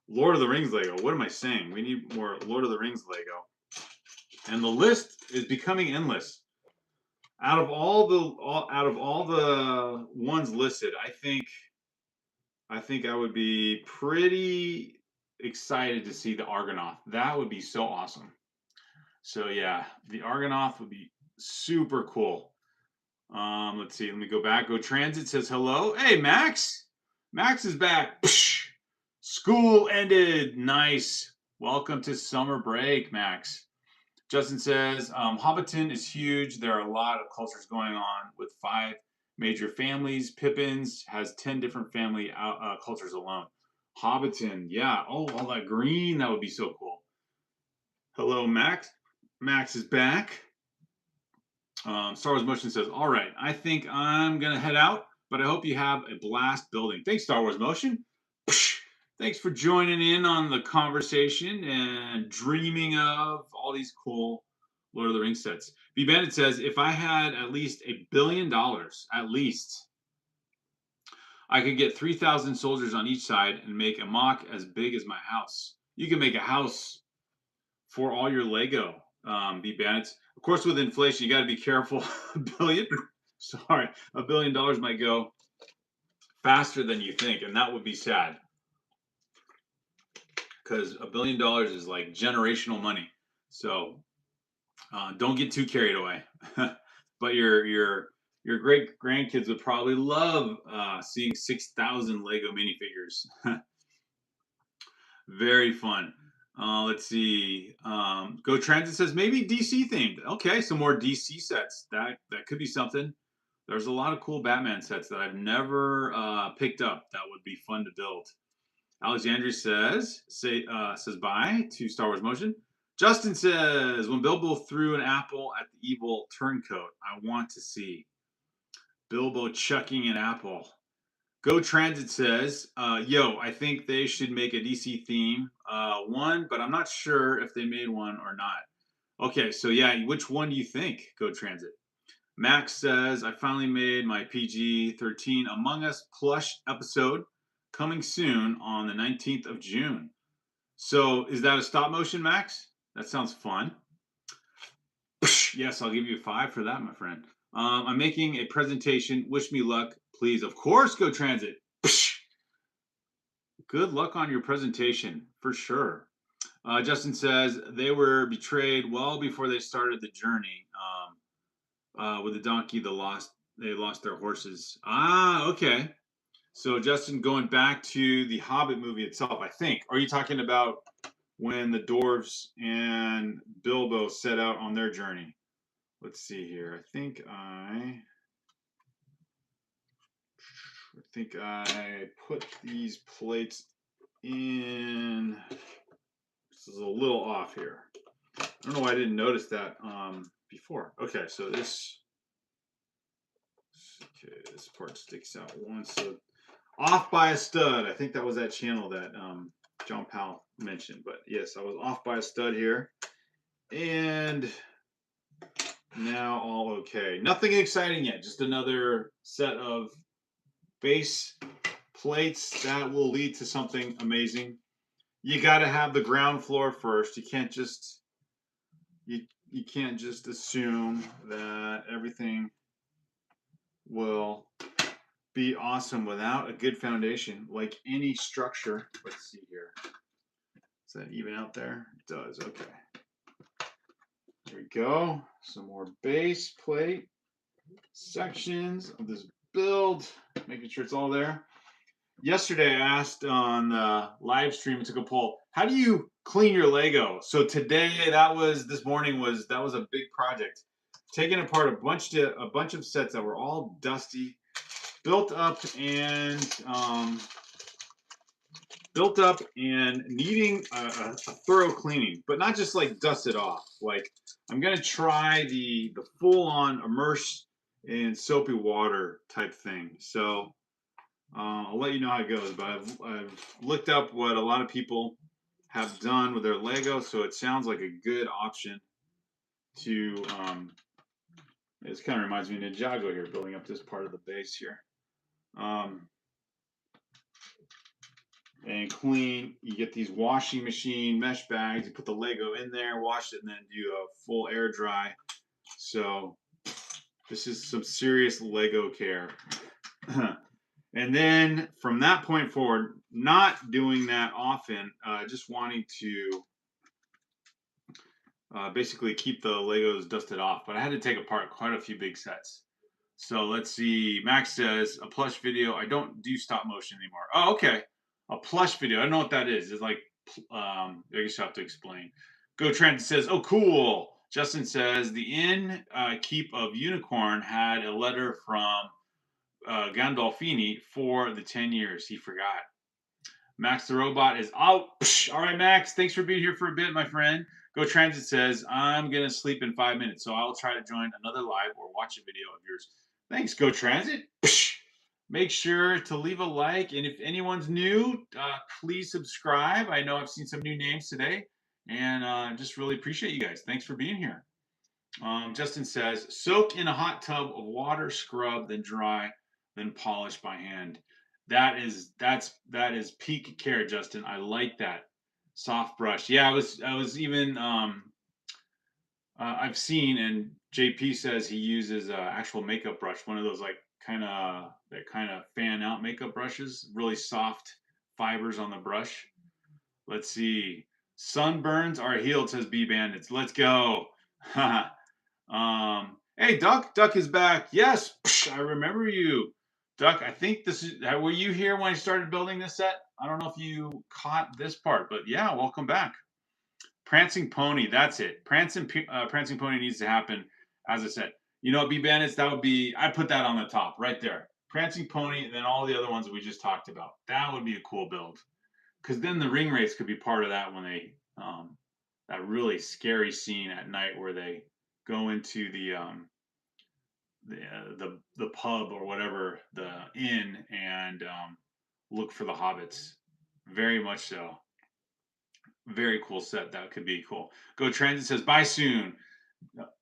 Lord of the Rings Lego. What am I saying? We need more Lord of the Rings Lego. And the list is becoming endless. Out of all the ones listed, I think I would be pretty excited to see the Argonath. That would be so awesome. So yeah, the Argonath would be super cool. Let's see. Let me go back. Go Transit says hello. Hey, Max. Max is back. Psh! School ended. Nice. Welcome to summer break, Max. Justin says Hobbiton is huge. There are a lot of cultures going on with 5 major families. Pippin's has 10 different family cultures alone. Hobbiton, yeah. Oh, all that green. That would be so cool. Hello, Max. Max is back. Star Wars Motion says, all right, I think I'm going to head out, but I hope you have a blast building. Thanks, Star Wars Motion. Thanks for joining in on the conversation and dreaming of all these cool Lord of the Rings sets. B. Bandit says, if I had at least $1 billion, at least, I could get 3,000 soldiers on each side and make a mock as big as my house. You can make a house for all your Lego, B. Bandits. Of course, with inflation, you got to be careful. $1 billion might go faster than you think, and that would be sad. Because $1 billion is like generational money. So don't get too carried away. But your great grandkids would probably love seeing 6,000 Lego minifigures. Very fun. Let's see. Go Transit says maybe DC themed. Okay, some more DC sets. That could be something. There's a lot of cool Batman sets that I've never picked up. That would be fun to build. Alexandria says bye to Star Wars Motion. Justin says when Bilbo threw an apple at the evil turncoat, I want to see Bilbo chucking an apple. Go Transit says, yo, I think they should make a DC theme one, but I'm not sure if they made one or not. Okay, so yeah, which one do you think, Go Transit? Max says, I finally made my PG-13 Among Us plush episode coming soon on the 19th of June. So is that a stop motion, Max? That sounds fun. Yes, I'll give you 5 for that, my friend. I'm making a presentation. Wish me luck, please. Of course, Go Transit. Good luck on your presentation, for sure. Justin says they were betrayed well before they started the journey. With the donkey, they lost their horses. Ah, okay. So Justin, going back to the Hobbit movie itself, I think. Are you talking about when the dwarves and Bilbo set out on their journey? Let's see here. I think I put these plates in. This is a little off here. I don't know why I didn't notice that before. Okay, so this part sticks out once. So off by a stud. I think that was that channel that John Powell mentioned. But yes, I was off by a stud here. And now all okay. Nothing exciting yet. Just another set of base plates that will lead to something amazing. You got to have the ground floor first. You can't just you can't just assume that everything will be awesome without a good foundation, like any structure. Let's see here. Is that even out there? It does. Okay. There we go. Some more base plate sections of this build. Making sure it's all there. Yesterday, I asked on the live stream, I took a poll. How do you clean your Lego? So today, this morning was a big project. Taking apart a bunch of sets that were all dusty, built up and needing a thorough cleaning, but not just like dust it off. Like I'm gonna try the full on immerse in soapy water type thing. So I'll let you know how it goes, but I've looked up what a lot of people have done with their Lego, so it sounds like a good option to. This kind of reminds me of Ninjago here, building up this part of the base here. And clean. You get these washing machine mesh bags. You put the Lego in there, wash it, and then do a full air dry. So this is some serious Lego care. And then from that point forward, not doing that often, just wanting to basically keep the Legos dusted off. But I had to take apart quite a few big sets. So let's see. Max says a plush video. I don't do stop motion anymore. Oh, okay. A plush video. I don't know what that is. It's like, I guess you have to explain. Go Trent says, oh, cool. Justin says the inn keep of Unicorn had a letter from Gandolfini for the 10 years. He forgot. Max the Robot is out. All right, Max. Thanks for being here for a bit, my friend. Go Transit says, I'm going to sleep in 5 minutes, so I'll try to join another live or watch a video of yours. Thanks, Go Transit. Make sure to leave a like, and if anyone's new, please subscribe. I know I've seen some new names today, and just really appreciate you guys. Thanks for being here. Justin says, soak in a hot tub of water, scrub, then dry, then polish by hand. That is peak care, Justin. I like that. Soft brush. Yeah, I was even I've seen, and JP says he uses actual makeup brush, one of those like kind of fan out makeup brushes, really soft fibers on the brush. Let's see. Sunburns are healed, says B Bandits. Let's go. Hey, Duck is back. Yes, I remember you. Duck, I think this is, were you here when I started building this set? I don't know if you caught this part, but yeah, welcome back. Prancing Pony, that's it. Prancing Pony needs to happen, as I said. You know what, B Bandits, that would be, I put that on the top right there. Prancing Pony, and then all the other ones we just talked about. That would be a cool build. Because then the ring race could be part of that when they, that really scary scene at night where they go into the pub or whatever, the inn, and look for the hobbits. Very much so. Very cool set. That could be cool. Go Transit says bye soon.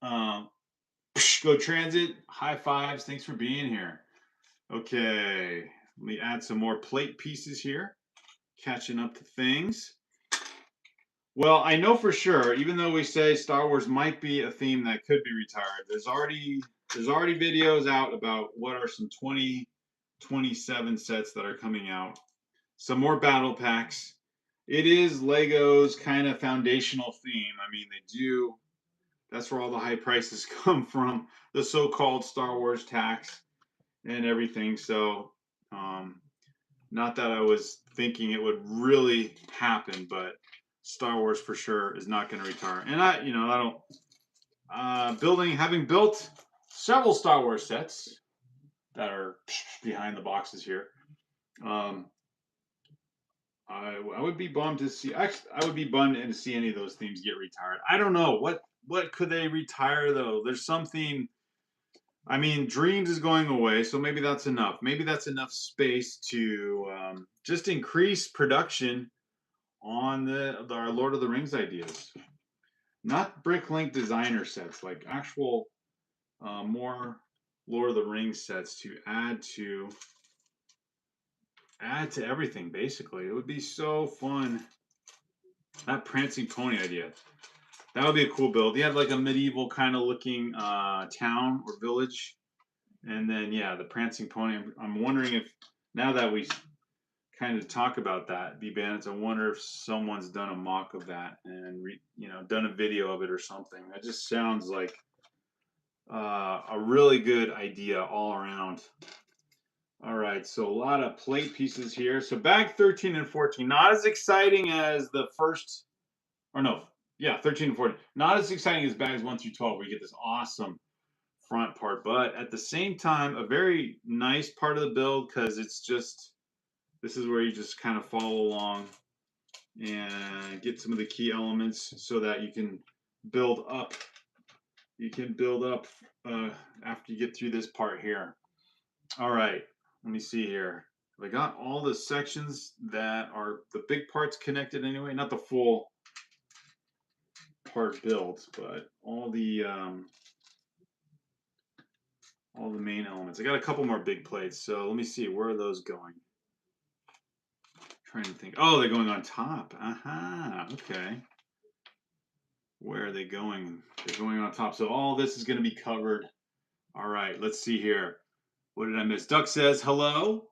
Go Transit. High fives. Thanks for being here. Okay, let me add some more plate pieces here. Catching up to things. Well, I know for sure, even though we say Star Wars might be a theme that could be retired, there's already videos out about what are some 2027 sets that are coming out. Some more battle packs. It is Lego's kind of foundational theme. I mean, they do, that's where all the high prices come from, the so-called Star Wars tax and everything. So, not that I was thinking it would really happen, but Star Wars for sure is not going to retire. And I don't, having built several Star Wars sets that are behind the boxes here, I would be bummed to see. Actually, I would be bummed to see any of those themes get retired. I don't know what could they retire though. There's something. I mean, Dreams is going away, so maybe that's enough. Maybe that's enough space to just increase production on our Lord of the Rings ideas. Not Bricklink designer sets, like actual more Lord of the Rings sets to add to everything. Basically, it would be so fun. That Prancing Pony idea, that would be a cool build. You have like a medieval kind of looking town or village, and then yeah, the Prancing Pony. I'm wondering if now that we kind of talk about that, B-Bandits, I wonder if someone's done a mock of that and done a video of it or something. That just sounds like a really good idea all around. All right, so a lot of plate pieces here. So bag 13 and 14, not as exciting as the first, or no, yeah, 13 and 14. Not as exciting as bags 1 through 12, where you get this awesome front part, but at the same time, a very nice part of the build because it's just, this is where you just kind of follow along and get some of the key elements so that you can build up. You can build up after you get through this part here. All right, let me see here. I got all the sections that are the big parts connected anyway, not the full part built, but all the main elements. I got a couple more big plates, so let me see, where are those going? Trying to think. Oh, they're going on top. Aha, okay. Where are they going? They're going on top. So all this is going to be covered. All right, let's see here. What did I miss? Duck says hello.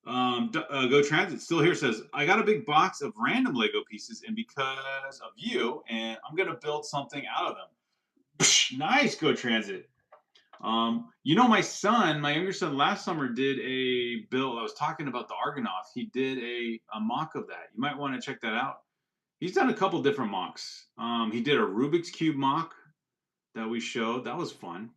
Go Transit still here says, I got a big box of random Lego pieces, and because of you, and I'm gonna build something out of them. Nice, Go Transit. You know, my younger son, last summer did a build. I was talking about the Argonaut. He did a mock of that. You might want to check that out. He's done a couple different mocks. He did a Rubik's Cube mock that we showed. That was fun.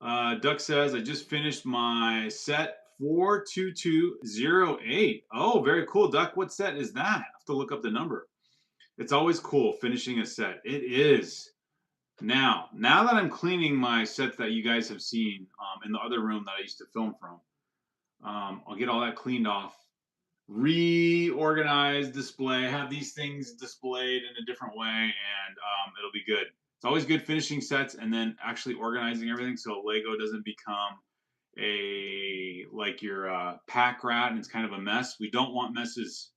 Duck says, I just finished my set 42208. Oh, very cool, Duck. What set is that? I have to look up the number. It's always cool finishing a set. It is. Now that I'm cleaning my sets that you guys have seen in the other room that I used to film from, I'll get all that cleaned off, reorganize, display, have these things displayed in a different way, and it'll be good. It's always good finishing sets and then actually organizing everything so Lego doesn't become like your pack rat and it's kind of a mess. We don't want messes.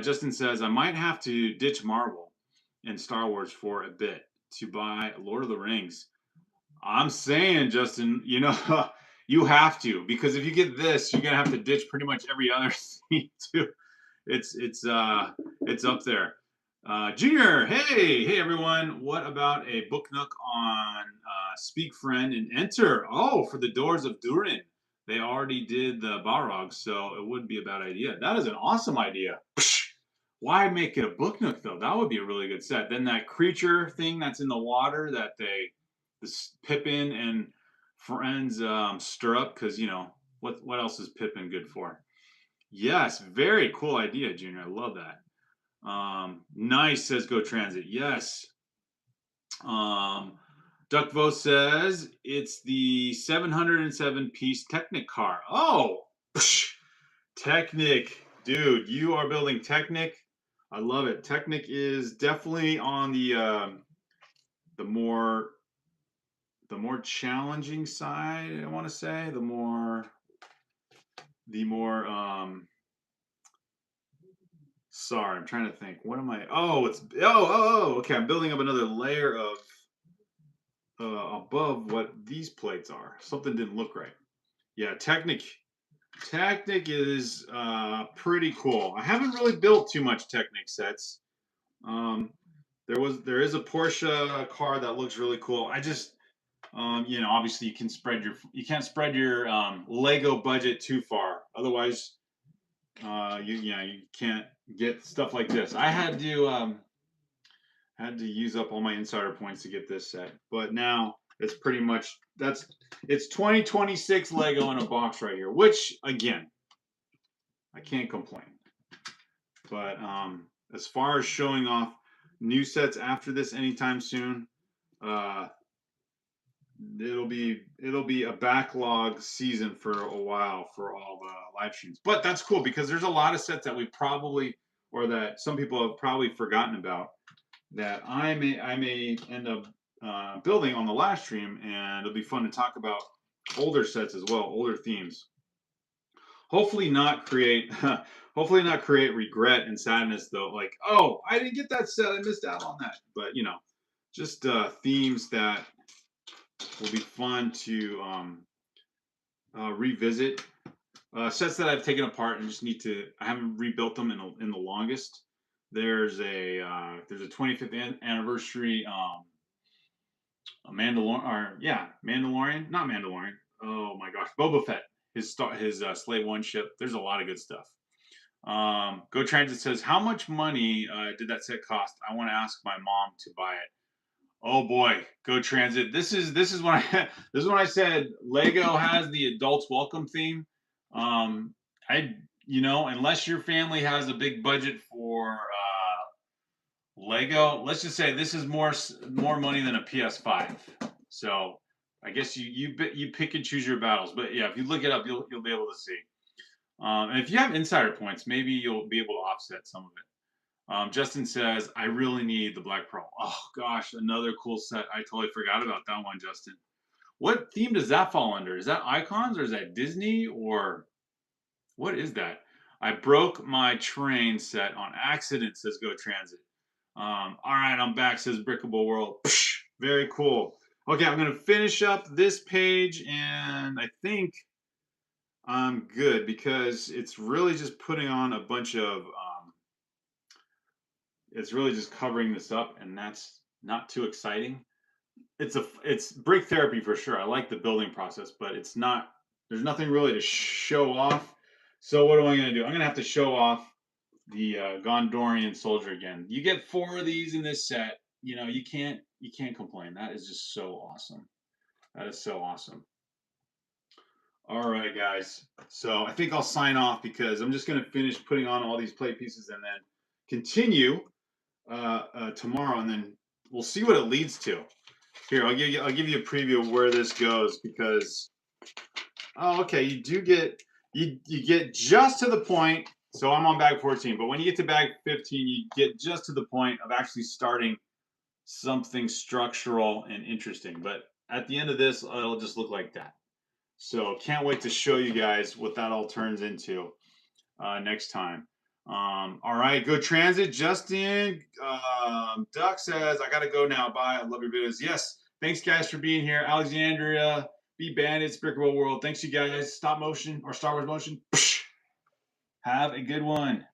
Justin says, I might have to ditch Marvel and Star Wars for a bit to buy Lord of the Rings. I'm saying, Justin, you know, you have to, because if you get this, you're gonna have to ditch pretty much every other thing too. It's up there. Junior, hey everyone. What about a book nook on Speak Friend and Enter? Oh, for the Doors of Durin. They already did the Balrog, so it wouldn't be a bad idea. That is an awesome idea. Why make it a book nook though? That would be a really good set. Then that creature thing that's in the water that this Pippin and friends stir up, because you know what else is Pippin good for? Yes, very cool idea, Junior. I love that. Nice, says Go Transit. Yes. Duckvo says it's the 707 piece Technic car. Oh, Technic, dude, you are building Technic. I love it. Technic is definitely on the more challenging side. I want to say the more sorry, I'm trying to think. What am I? Oh, okay. I'm building up another layer of above what these plates are. Something didn't look right. Yeah, Technic is pretty cool. I haven't really built too much Technic sets. There is a Porsche car that looks really cool. I just you know, obviously you can't spread your Lego budget too far. Otherwise, you can't get stuff like this. I had to use up all my insider points to get this set, but now it's pretty much it's 2026 Lego in a box right here, which again, I can't complain. But as far as showing off new sets after this anytime soon, it'll be a backlog season for a while for all the live streams. But that's cool because there's a lot of sets that we probably, or that some people have probably forgotten about, that I may end up building on the live stream, and it'll be fun to talk about older sets as well, older themes. Hopefully not create regret and sadness though, like, oh, I didn't get that set, I missed out on that. But you know, just themes that will be fun to revisit. Sets that I've taken apart and just I haven't rebuilt them in the longest. There's a 25th anniversary Mandalorian, not Mandalorian. Oh my gosh, Boba Fett. His Slave One ship. There's a lot of good stuff. Go Transit says, how much money did that set cost? I want to ask my mom to buy it. Oh boy, Go Transit. This is when I said Lego has the adults welcome theme. Unless your family has a big budget for Lego, let's just say this is more money than a PS5. So I guess you pick and choose your battles. But yeah, if you look it up, you'll be able to see. And if you have insider points, maybe you'll be able to offset some of it. Justin says, I really need the Black Pearl. Oh, gosh, another cool set. I totally forgot about that one, Justin. What theme does that fall under? Is that Icons or is that Disney or what is that? I broke my train set on accident, says Go Transit. All right, I'm back, says Brickable World. Psh, very cool. Okay, I'm going to finish up this page, and I think I'm good because it's really just putting on a bunch of, it's really just covering this up, and that's not too exciting. It's brick therapy for sure. I like the building process, but it's not, there's nothing really to show off. So what am I going to do? I'm going to have to show off the Gondorian soldier again. You get 4 of these in this set. You know, you can't complain. That is just so awesome. That is so awesome. All right, guys. So I think I'll sign off because I'm just going to finish putting on all these plate pieces and then continue tomorrow, and then we'll see what it leads to. Here, I'll give you a preview of where this goes because okay, you do get you get just to the point. So I'm on bag 14, but when you get to bag 15, you get just to the point of actually starting something structural and interesting. But at the end of this, it'll just look like that. So can't wait to show you guys what that all turns into next time. All right, good transit. Justin Duck says, I got to go now. Bye. I love your videos. Yes. Thanks, guys, for being here. Alexandria, Be Bandits, Brickable World. Thanks, you guys. Stop motion or Star Wars motion. Have a good one.